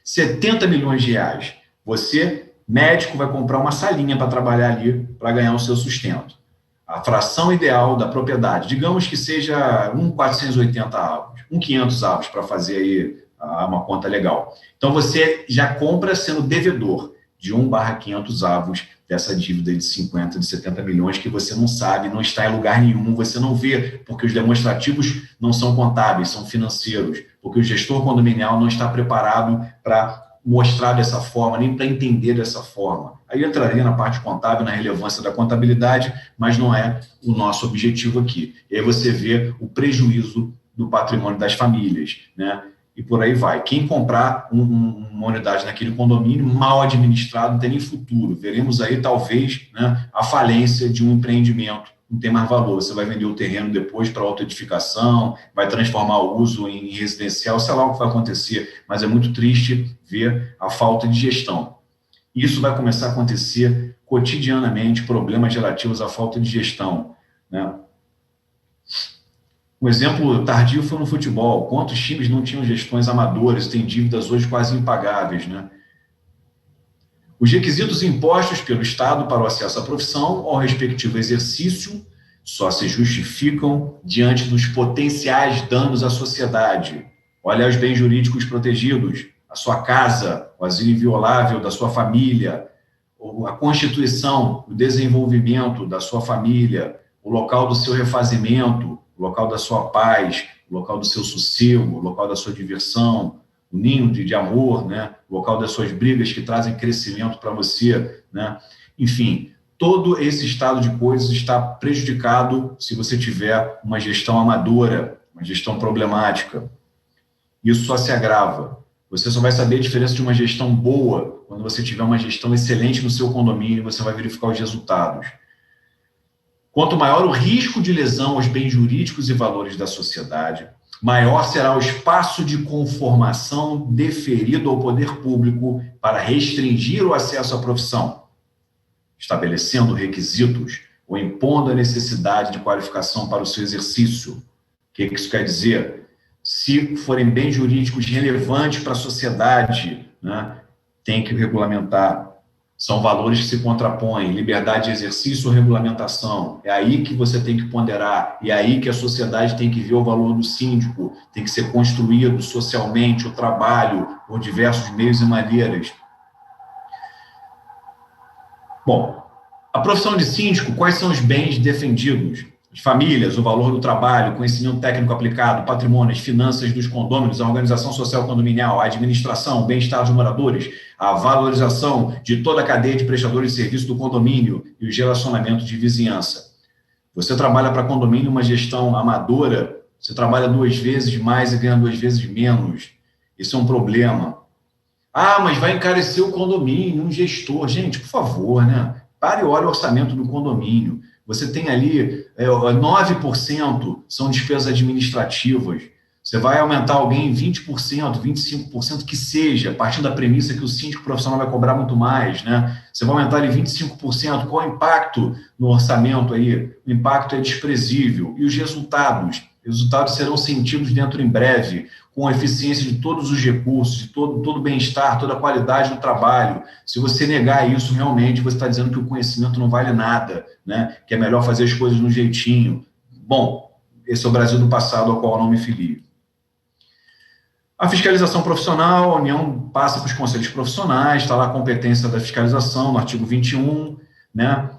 70 milhões de reais. Você, médico, vai comprar uma salinha para trabalhar ali, para ganhar o seu sustento. A fração ideal da propriedade, digamos que seja 480 avos, 500 avos, para fazer aí uma conta legal. Então, você já compra sendo devedor de 1/500 avos dessa dívida de 50, de 70 milhões que você não sabe, não está em lugar nenhum, você não vê, porque os demonstrativos não são contábeis, são financeiros, porque o gestor condominial não está preparado para mostrar dessa forma, nem para entender dessa forma. Aí entraria na parte contábil, na relevância da contabilidade, mas não é o nosso objetivo aqui. E aí você vê o prejuízo do patrimônio das famílias, né? E por aí vai. Quem comprar uma unidade naquele condomínio mal administrado não tem nem futuro. Veremos aí, talvez, né, a falência de um empreendimento. Não tem mais valor. Você vai vender o terreno depois para autoedificação, vai transformar o uso em residencial, sei lá o que vai acontecer. Mas é muito triste ver a falta de gestão. Isso vai começar a acontecer cotidianamente, problemas relativos à falta de gestão, né? Um exemplo tardio foi no futebol. Quantos times não tinham gestões amadoras, têm dívidas hoje quase impagáveis, né? Os requisitos impostos pelo Estado para o acesso à profissão ao respectivo exercício só se justificam diante dos potenciais danos à sociedade. Olha os bens jurídicos protegidos, a sua casa, o asilo inviolável da sua família, a constituição, o desenvolvimento da sua família, o local do seu refazimento, o local da sua paz, o local do seu sossego, o local da sua diversão, o ninho de amor, né? O local das suas brigas que trazem crescimento para você, né? Enfim, todo esse estado de coisas está prejudicado se você tiver uma gestão amadora, uma gestão problemática. Isso só se agrava. Você só vai saber a diferença de uma gestão boa quando você tiver uma gestão excelente no seu condomínio, você vai verificar os resultados. Quanto maior o risco de lesão aos bens jurídicos e valores da sociedade, maior será o espaço de conformação deferido ao poder público para restringir o acesso à profissão, estabelecendo requisitos ou impondo a necessidade de qualificação para o seu exercício. O que isso quer dizer? Se forem bens jurídicos relevantes para a sociedade, né, tem que regulamentar. São valores que se contrapõem, liberdade de exercício ou regulamentação. É aí que você tem que ponderar, e é aí que a sociedade tem que ver o valor do síndico, tem que ser construído socialmente o trabalho por diversos meios e maneiras. Bom, a profissão de síndico, quais são os bens defendidos? As famílias, o valor do trabalho, conhecimento técnico aplicado, patrimônio, as finanças dos condôminos, a organização social condominial, a administração, o bem-estar dos moradores, a valorização de toda a cadeia de prestadores de serviço do condomínio e os relacionamentos de vizinhança. Você trabalha para condomínio uma gestão amadora, você trabalha 2 vezes mais e ganha 2 vezes menos. Isso é um problema. Ah, mas vai encarecer o condomínio, um gestor. Gente, por favor, né? Pare e olhe o orçamento do condomínio. Você tem ali 9% são despesas administrativas. Você vai aumentar alguém em 20%, 25%, que seja, partindo da premissa que o síndico profissional vai cobrar muito mais, né? Você vai aumentar ele 25%, qual é o impacto no orçamento aí? O impacto é desprezível. E os resultados? Os resultados serão sentidos dentro em breve, com a eficiência de todos os recursos, de todo o bem-estar, toda a qualidade do trabalho. Se você negar isso, realmente, você está dizendo que o conhecimento não vale nada, né? Que é melhor fazer as coisas no jeitinho. Bom, esse é o Brasil do passado ao qual eu não me filio. A fiscalização profissional, a União passa para os conselhos profissionais, está lá a competência da fiscalização, no artigo 21, né?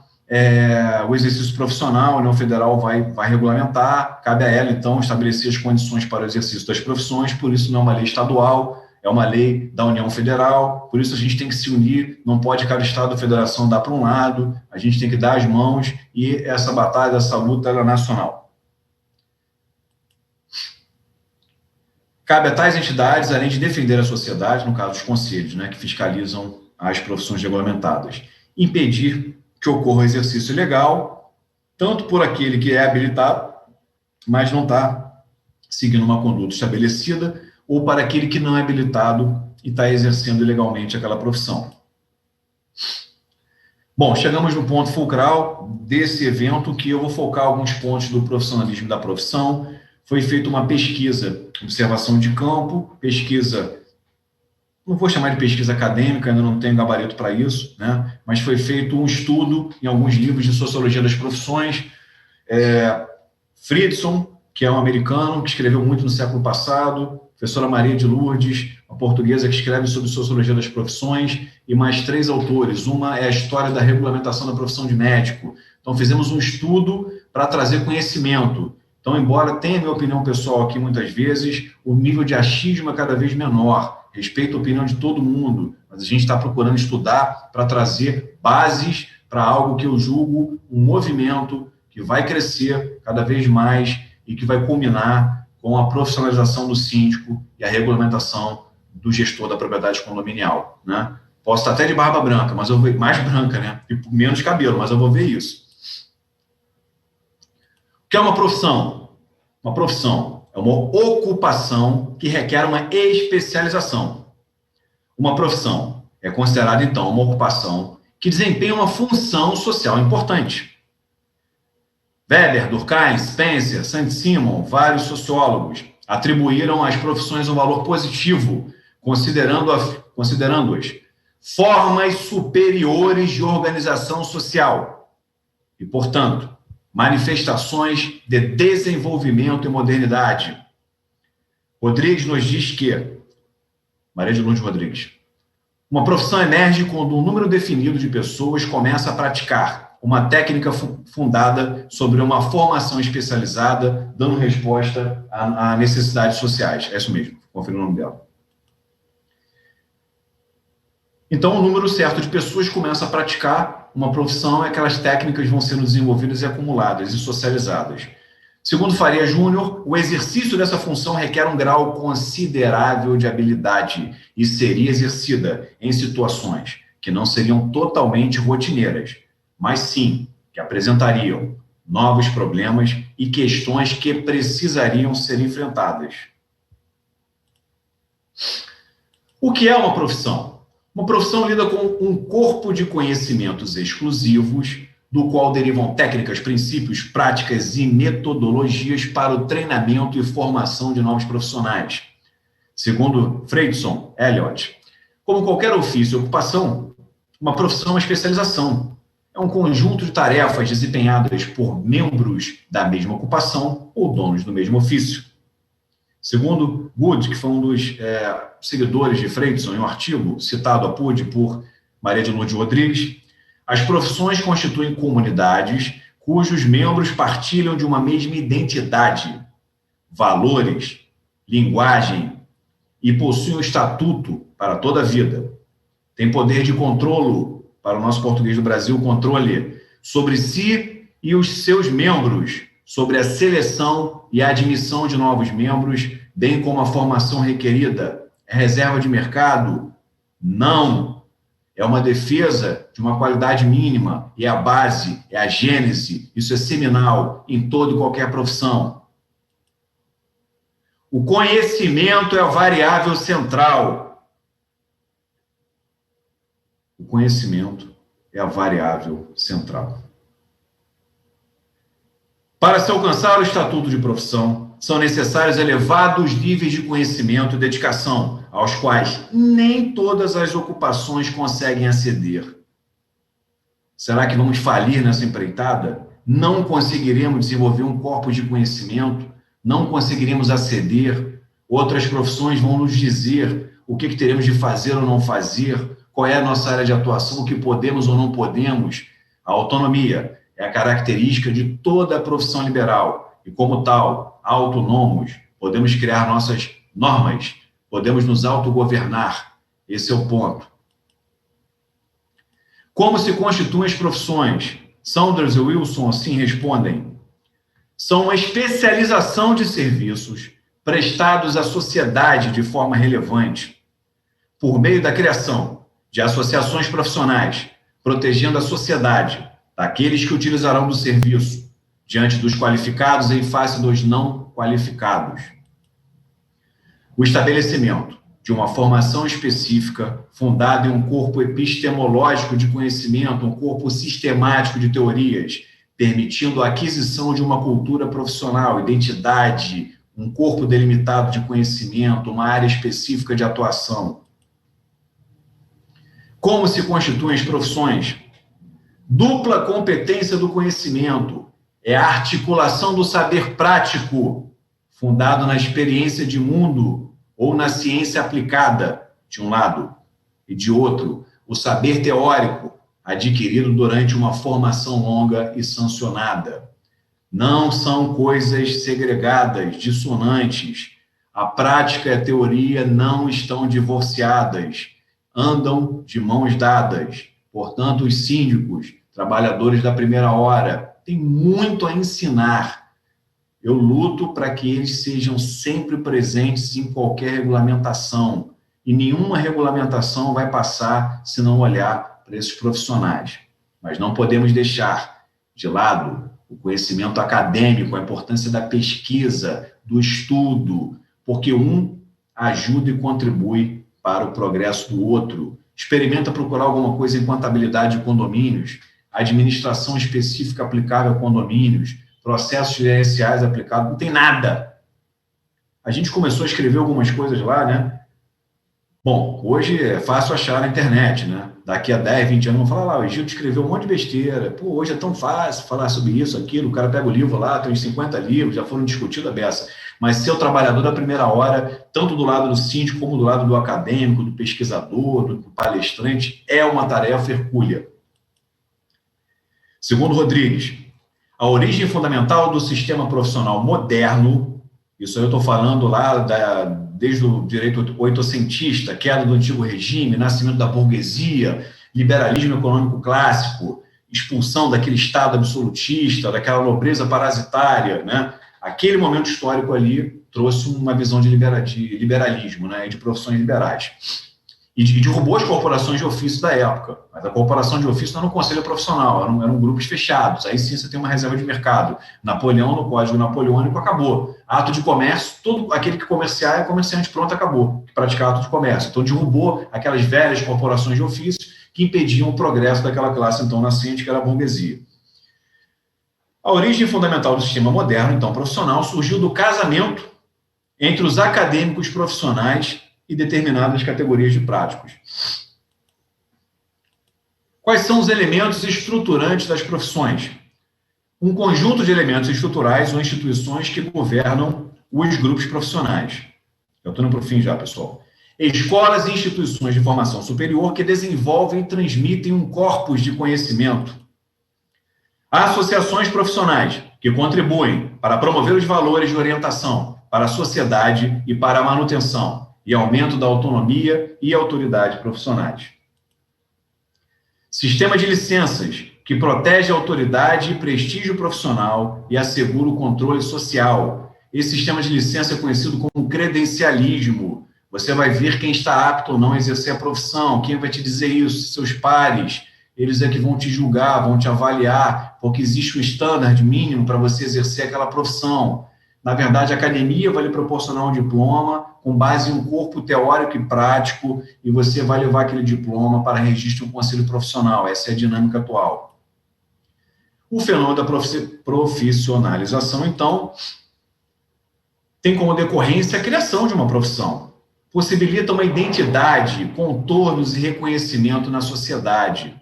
O exercício profissional, a União Federal vai regulamentar, cabe a ela, então, estabelecer as condições para o exercício das profissões, por isso não é uma lei estadual, é uma lei da União Federal, por isso a gente tem que se unir, não pode cada estado ou federação dar para um lado, a gente tem que dar as mãos, e essa batalha, essa luta, ela é nacional. Cabe a tais entidades, além de defender a sociedade, no caso os conselhos, né, que fiscalizam as profissões regulamentadas, impedir que ocorra o exercício ilegal, tanto por aquele que é habilitado, mas não está seguindo uma conduta estabelecida, ou para aquele que não é habilitado e está exercendo ilegalmente aquela profissão. Bom, chegamos no ponto fulcral desse evento, que eu vou focar alguns pontos do profissionalismo da profissão. Foi feita uma pesquisa, observação de campo, pesquisa, não vou chamar de pesquisa acadêmica, ainda não tenho gabarito para isso, né? Mas foi feito um estudo em alguns livros de sociologia das profissões. Friedson, que é um americano, que escreveu muito no século passado, professora Maria de Lourdes, uma portuguesa que escreve sobre sociologia das profissões, e mais 3 autores. Uma é a história da regulamentação da profissão de médico. Então, fizemos um estudo para trazer conhecimento. Então, embora tenha minha opinião pessoal aqui muitas vezes, o nível de achismo é cada vez menor. Respeito a opinião de todo mundo, mas a gente está procurando estudar para trazer bases para algo que eu julgo um movimento que vai crescer cada vez mais e que vai culminar com a profissionalização do síndico e a regulamentação do gestor da propriedade condominial, né? Posso estar até de barba branca, mas eu vou mais branca, né? E menos cabelo, mas eu vou ver isso. O que é uma profissão? Uma profissão é uma ocupação que requer uma especialização. Uma profissão é considerada, então, uma ocupação que desempenha uma função social importante. Weber, Durkheim, Spencer, Saint-Simon, vários sociólogos atribuíram às profissões um valor positivo, considerando-as formas superiores de organização social e, portanto, manifestações de desenvolvimento e modernidade. Rodrigues nos diz que, Maria de Lourdes Rodrigues, uma profissão emerge quando um número definido de pessoas começa a praticar uma técnica fundada sobre uma formação especializada, dando resposta a necessidades sociais. É isso mesmo, confira o nome dela. Então, um número certo de pessoas começa a praticar uma profissão e aquelas técnicas vão sendo desenvolvidas e acumuladas e socializadas. Segundo Faria Júnior, o exercício dessa função requer um grau considerável de habilidade e seria exercida em situações que não seriam totalmente rotineiras, mas sim que apresentariam novos problemas e questões que precisariam ser enfrentadas. O que é uma profissão? Uma profissão lida com um corpo de conhecimentos exclusivos, do qual derivam técnicas, princípios, práticas e metodologias para o treinamento e formação de novos profissionais. Segundo Friedson Elliott, como qualquer ofício ou ocupação, uma profissão é uma especialização. É um conjunto de tarefas desempenhadas por membros da mesma ocupação ou donos do mesmo ofício. Segundo Good, que foi um dos seguidores de Friedson, em um artigo citado a PUD por Maria de Lourdes Rodrigues, as profissões constituem comunidades cujos membros partilham de uma mesma identidade, valores, linguagem e possuem um estatuto para toda a vida. Tem poder de controle, para o nosso português do Brasil, controle sobre si e os seus membros, sobre a seleção e a admissão de novos membros, bem como a formação requerida. É reserva de mercado? Não. É uma defesa de uma qualidade mínima, e é a base, é a gênese, isso é seminal em toda e qualquer profissão. O conhecimento é a variável central. O conhecimento é a variável central. Para se alcançar o estatuto de profissão, são necessários elevados níveis de conhecimento e dedicação, aos quais nem todas as ocupações conseguem aceder. Será que vamos falir nessa empreitada? Não conseguiremos desenvolver um corpo de conhecimento? Não conseguiremos aceder? Outras profissões vão nos dizer o que teremos de fazer ou não fazer, qual é a nossa área de atuação, o que podemos ou não podemos. A autonomia é a característica de toda a profissão liberal e, como tal, autônomos, podemos criar nossas normas, podemos nos autogovernar. Esse é o ponto. Como se constituem as profissões? Saunders e Wilson assim respondem. São uma especialização de serviços prestados à sociedade de forma relevante, por meio da criação de associações profissionais, protegendo a sociedade daqueles que utilizarão do serviço, diante dos qualificados em face dos não qualificados. O estabelecimento de uma formação específica, fundada em um corpo epistemológico de conhecimento, um corpo sistemático de teorias, permitindo a aquisição de uma cultura profissional, identidade, um corpo delimitado de conhecimento, uma área específica de atuação. Como se constituem as profissões? Dupla competência do conhecimento é a articulação do saber prático, fundado na experiência de mundo ou na ciência aplicada, de um lado, e de outro, o saber teórico, adquirido durante uma formação longa e sancionada. Não são coisas segregadas, dissonantes. A prática e a teoria não estão divorciadas, andam de mãos dadas. Portanto, os síndicos, trabalhadores da primeira hora, têm muito a ensinar. Eu luto para que eles sejam sempre presentes em qualquer regulamentação. E nenhuma regulamentação vai passar se não olhar para esses profissionais. Mas não podemos deixar de lado o conhecimento acadêmico, a importância da pesquisa, do estudo, porque um ajuda e contribui para o progresso do outro. Experimenta procurar alguma coisa em contabilidade de condomínios, administração específica aplicável a condomínios, processos gerenciais aplicados, não tem nada. A gente começou a escrever algumas coisas lá, né? Bom, hoje é fácil achar na internet, né? Daqui a 10, 20 anos vão falar lá, o Egito escreveu um monte de besteira. Pô, hoje é tão fácil falar sobre isso, aquilo, o cara pega o livro lá, tem uns 50 livros, já foram discutidos a beça. Mas ser o trabalhador da primeira hora, tanto do lado do síndico como do lado do acadêmico, do pesquisador, do palestrante, é uma tarefa hercúlea. Segundo Rodrigues, a origem fundamental do sistema profissional moderno, isso eu estou falando lá desde o direito oitocentista, queda do antigo regime, nascimento da burguesia, liberalismo econômico clássico, expulsão daquele Estado absolutista, daquela nobreza parasitária, né? Aquele momento histórico ali trouxe uma visão de liberalismo, né? De profissões liberais. E derrubou as corporações de ofício da época. Mas a corporação de ofício não era um conselho profissional, eram grupos fechados. Aí sim você tem uma reserva de mercado. Napoleão, no Código Napoleônico, acabou. Ato de comércio, todo aquele que comerciar é comerciante, pronto, acabou. Praticar ato de comércio. Então derrubou aquelas velhas corporações de ofício que impediam o progresso daquela classe então nascente, que era a burguesia. A origem fundamental do sistema moderno, então profissional, surgiu do casamento entre os acadêmicos profissionais e determinadas categorias de práticos. Quais são os elementos estruturantes das profissões? Um conjunto de elementos estruturais ou instituições que governam os grupos profissionais. Eu estou indo para o fim já, pessoal. Escolas e instituições de formação superior que desenvolvem e transmitem um corpus de conhecimento. Associações profissionais que contribuem para promover os valores de orientação para a sociedade e para a manutenção e aumento da autonomia e autoridade profissionais. Sistema de licenças, que protege a autoridade e prestígio profissional e assegura o controle social. Esse sistema de licença é conhecido como credencialismo. Você vai ver quem está apto ou não a exercer a profissão, quem vai te dizer isso, seus pares. Eles é que vão te julgar, vão te avaliar, porque existe um standard mínimo para você exercer aquela profissão. Na verdade, a academia vai lhe proporcionar um diploma com base em um corpo teórico e prático, e você vai levar aquele diploma para registro em um conselho profissional. Essa é a dinâmica atual. O fenômeno da profissionalização, então, tem como decorrência a criação de uma profissão. Possibilita uma identidade, contornos e reconhecimento na sociedade.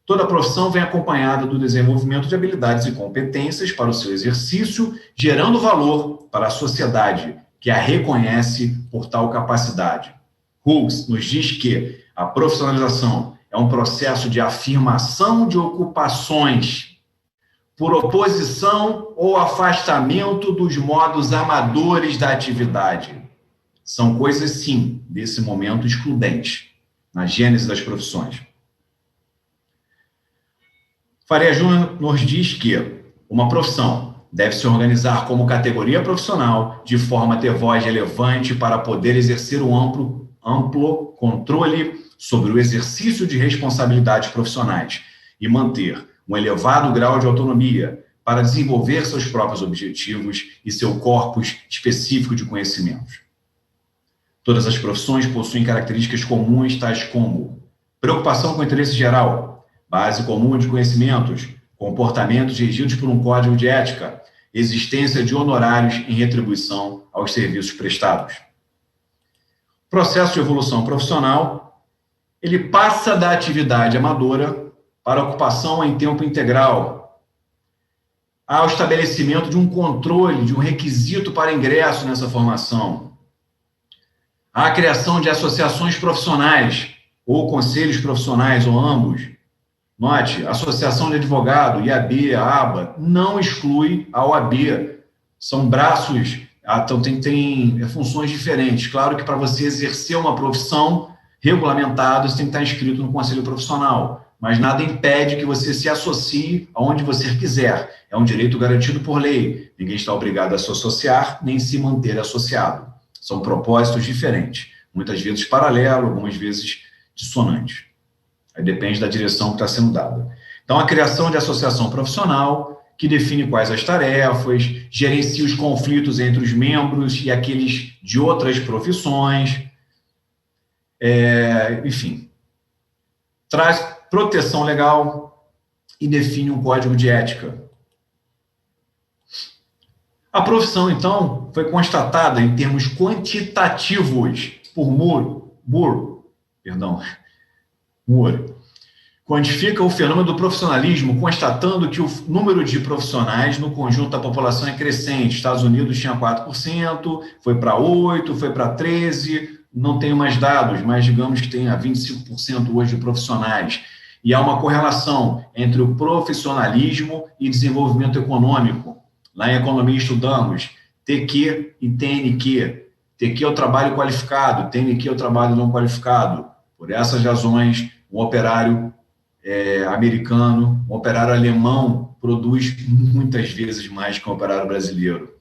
Toda profissão vem acompanhada do desenvolvimento de habilidades e competências para o seu exercício, gerando valor para a sociedade, que a reconhece por tal capacidade. Hughes nos diz que a profissionalização é um processo de afirmação de ocupações por oposição ou afastamento dos modos amadores da atividade. são coisas, sim, desse momento excludentes, na gênese das profissões. Faria Júnior nos diz que uma profissão deve se organizar como categoria profissional de forma a ter voz relevante para poder exercer um amplo controle sobre o exercício de responsabilidades profissionais e manter um elevado grau de autonomia para desenvolver seus próprios objetivos e seu corpus específico de conhecimentos. Todas as profissões possuem características comuns, tais como preocupação com o interesse geral, base comum de conhecimentos, comportamentos regidos por um código de ética, existência de honorários em retribuição aos serviços prestados. O processo de evolução profissional, ele passa da atividade amadora para a ocupação em tempo integral, ao estabelecimento de um controle, de um requisito para ingresso nessa formação, a criação de associações profissionais, ou conselhos profissionais, ou ambos. Note, associação de advogado, IAB, a ABA, não exclui a OAB. São braços, então tem funções diferentes. Claro que para você exercer uma profissão regulamentada, você tem que estar inscrito no conselho profissional, mas nada impede que você se associe aonde você quiser. É um direito garantido por lei. Ninguém está obrigado a se associar, nem se manter associado. São propósitos diferentes, muitas vezes paralelos, algumas vezes dissonantes. Aí depende da direção que está sendo dada. Então, a criação de associação profissional, que define quais as tarefas, gerencia os conflitos entre os membros e aqueles de outras profissões, enfim, traz proteção legal e define um código de ética. A profissão, então, foi constatada em termos quantitativos por Moore. Quantifica o fenômeno do profissionalismo, constatando que o número de profissionais no conjunto da população é crescente. Estados Unidos tinha 4%, foi para 8%, foi para 13%, não tenho mais dados, mas digamos que tenha 25% hoje de profissionais. E há uma correlação entre o profissionalismo e desenvolvimento econômico. Lá em economia estudamos TQ e TNQ. TQ é o trabalho qualificado, TNQ é o trabalho não qualificado. Por essas razões, um operário americano, um operário alemão produz muitas vezes mais que um operário brasileiro.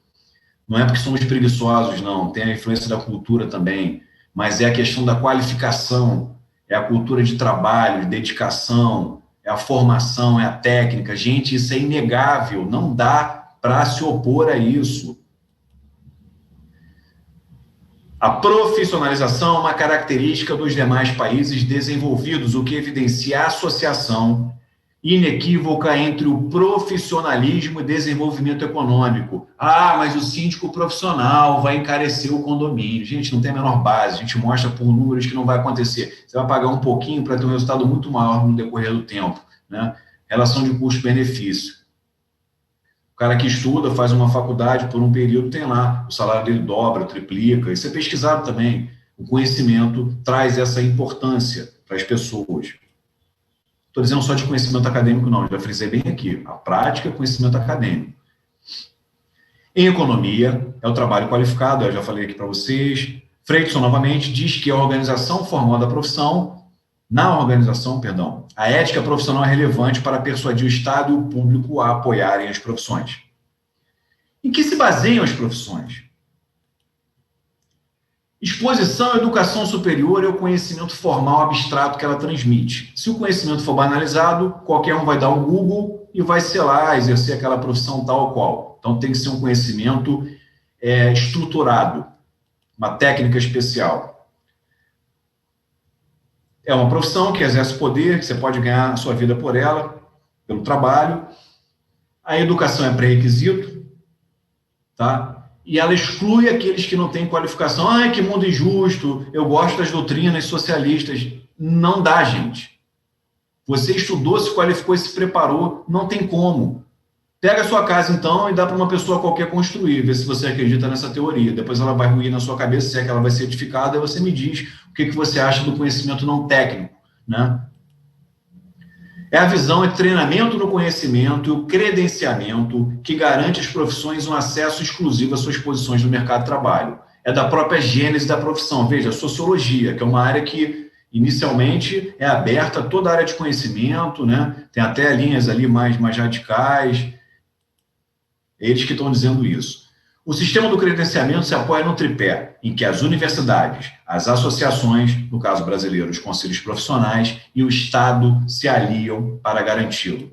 Não é porque somos preguiçosos, não. Tem a influência da cultura também, mas é a questão da qualificação, é a cultura de trabalho, de dedicação, é a formação, é a técnica. Gente, isso é inegável, não dá para se opor a isso. A profissionalização é uma característica dos demais países desenvolvidos, o que evidencia a associação inequívoca entre o profissionalismo e desenvolvimento econômico. Ah, mas o síndico profissional vai encarecer o condomínio. Gente, não tem a menor base. A gente mostra por números que não vai acontecer. Você vai pagar um pouquinho para ter um resultado muito maior no decorrer do tempo, né? Relação de custo-benefício. O cara que estuda, faz uma faculdade por um período, tem lá, o salário dele dobra, triplica. Isso é pesquisado também. O conhecimento traz essa importância para as pessoas. Estou dizendo só de conhecimento acadêmico, não. Já frisei bem aqui. A prática é conhecimento acadêmico. Em economia, é o trabalho qualificado, eu já falei aqui para vocês. Freidson, novamente, diz que a organização formal da profissão, a ética profissional é relevante para persuadir o Estado e o público a apoiarem as profissões. Em que se baseiam as profissões? Exposição à educação superior é o conhecimento formal abstrato que ela transmite. Se o conhecimento for banalizado, qualquer um vai dar um Google e vai, sei lá, exercer aquela profissão tal ou qual. Então, tem que ser um conhecimento estruturado, uma técnica especial. É uma profissão que exerce poder, que você pode ganhar a sua vida por ela, pelo trabalho. A educação é pré-requisito, tá? E ela exclui aqueles que não têm qualificação. Ai, que mundo injusto, eu gosto das doutrinas socialistas. Não dá, gente. Você estudou, se qualificou e se preparou, não tem como. Pega a sua casa, então, e dá para uma pessoa qualquer construir, vê se você acredita nessa teoria. Depois ela vai ruir na sua cabeça, se é que ela vai ser edificada, e você me diz o que você acha do conhecimento não técnico, né? É a visão, é treinamento no conhecimento e o credenciamento que garante às profissões um acesso exclusivo às suas posições no mercado de trabalho. é da própria gênese da profissão. Veja, a sociologia, que é uma área que inicialmente é aberta a toda a área de conhecimento, né? Tem até linhas ali mais radicais, eles que estão dizendo isso. O sistema do credenciamento se apoia no tripé, em que as universidades, as associações, no caso brasileiro, os conselhos profissionais, e o Estado se aliam para garanti-lo.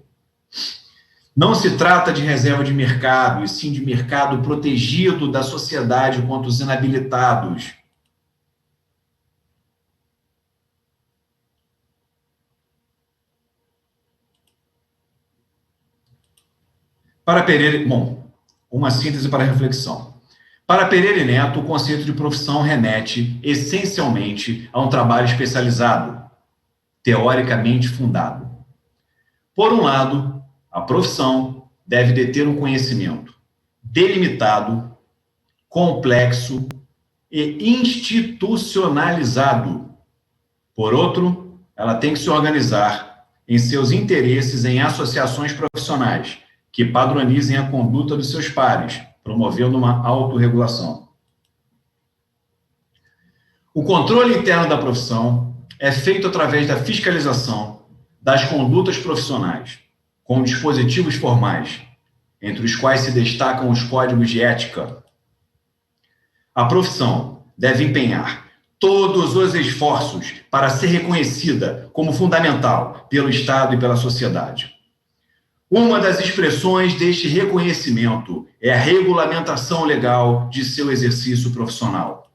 Não se trata de reserva de mercado, e sim de mercado protegido da sociedade contra os inabilitados. Para Pereira, uma síntese para a reflexão. Para Pereira e Neto, o conceito de profissão remete essencialmente a um trabalho especializado, teoricamente fundado. Por um lado, a profissão deve deter um conhecimento delimitado, complexo e institucionalizado. Por outro, ela tem que se organizar em seus interesses em associações profissionais que padronizem a conduta dos seus pares, promovendo uma autorregulação. O controle interno da profissão é feito através da fiscalização das condutas profissionais, com dispositivos formais, entre os quais se destacam os códigos de ética. A profissão deve empenhar todos os esforços para ser reconhecida como fundamental pelo Estado e pela sociedade. Uma das expressões deste reconhecimento é a regulamentação legal de seu exercício profissional.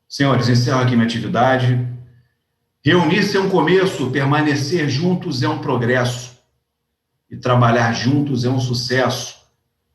Senhores, encerro aqui minha atividade. Reunir-se é um começo, permanecer juntos é um progresso. E trabalhar juntos é um sucesso.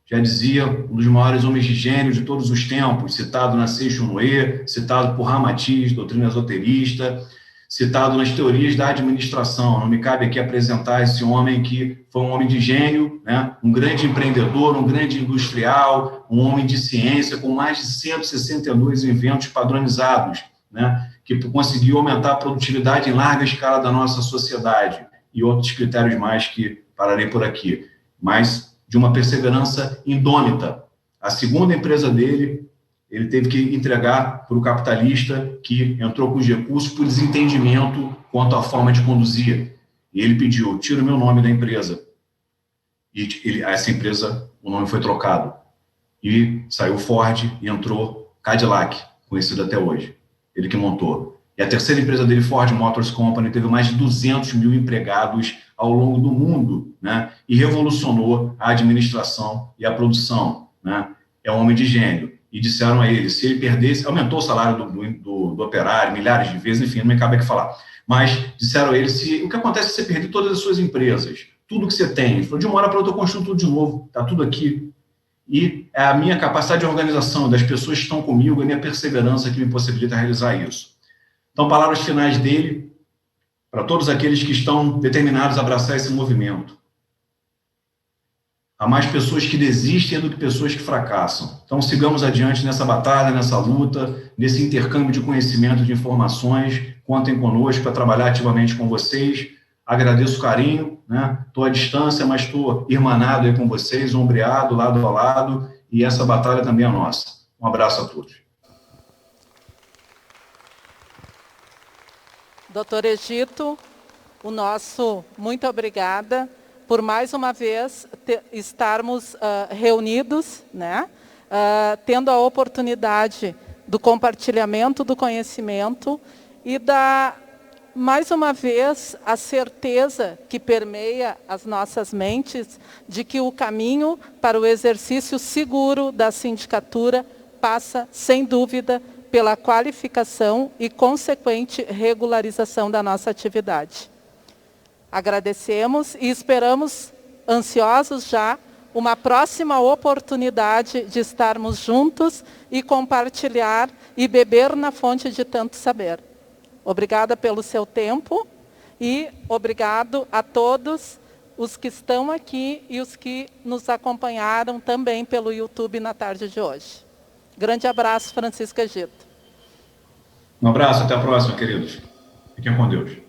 Já dizia um dos maiores homens de gênio de todos os tempos, citado na Seixonoe, citado por Ramatiz, doutrina esoterista, citado nas teorias da administração. Não me cabe aqui apresentar esse homem que foi um homem de gênio, né? Um grande empreendedor, um grande industrial, um homem de ciência, com mais de 162 inventos padronizados, né? Que conseguiu aumentar a produtividade em larga escala da nossa sociedade, e outros critérios mais que pararei por aqui. Mas de uma perseverança indômita. A segunda empresa dele, ele teve que entregar para o capitalista que entrou com os recursos por desentendimento quanto à forma de conduzir. E ele pediu, tira o meu nome da empresa. E essa empresa, o nome foi trocado. E saiu Ford e entrou Cadillac, conhecido até hoje. Ele que montou. E a terceira empresa dele, Ford Motors Company, teve mais de 200 mil empregados ao longo do mundo, né? E revolucionou a administração e a produção, né? É um homem de gênio. E disseram a ele, se ele perdesse, aumentou o salário do operário milhares de vezes, enfim, não me cabe aqui falar. Mas disseram a ele, o que acontece se você perder todas as suas empresas, tudo que você tem? Ele falou, de uma hora para outra eu construo tudo de novo, está tudo aqui. E é a minha capacidade de organização, das pessoas que estão comigo, a minha perseverança que me possibilita realizar isso. Então, palavras finais dele, para todos aqueles que estão determinados a abraçar esse movimento. Há mais pessoas que desistem do que pessoas que fracassam. Então, sigamos adiante nessa batalha, nessa luta, nesse intercâmbio de conhecimento, de informações. Contem conosco para trabalhar ativamente com vocês. Agradeço o carinho, né? Estou à distância, mas estou irmanado aí com vocês, ombreado, lado a lado, e essa batalha também é nossa. Um abraço a todos.
Doutor Egito, o nosso muito obrigada por mais uma vez estarmos reunidos, né? Tendo a oportunidade do compartilhamento do conhecimento e mais uma vez, a certeza que permeia as nossas mentes de que o caminho para o exercício seguro da sindicatura passa, sem dúvida, pela qualificação e consequente regularização da nossa atividade. Agradecemos e esperamos, ansiosos já, uma próxima oportunidade de estarmos juntos e compartilhar e beber na fonte de tanto saber. Obrigada pelo seu tempo e obrigado a todos os que estão aqui e os que nos acompanharam também pelo YouTube na tarde de hoje. Grande abraço, Francisco Egito.
Um abraço, até a próxima, queridos. Fiquem com Deus.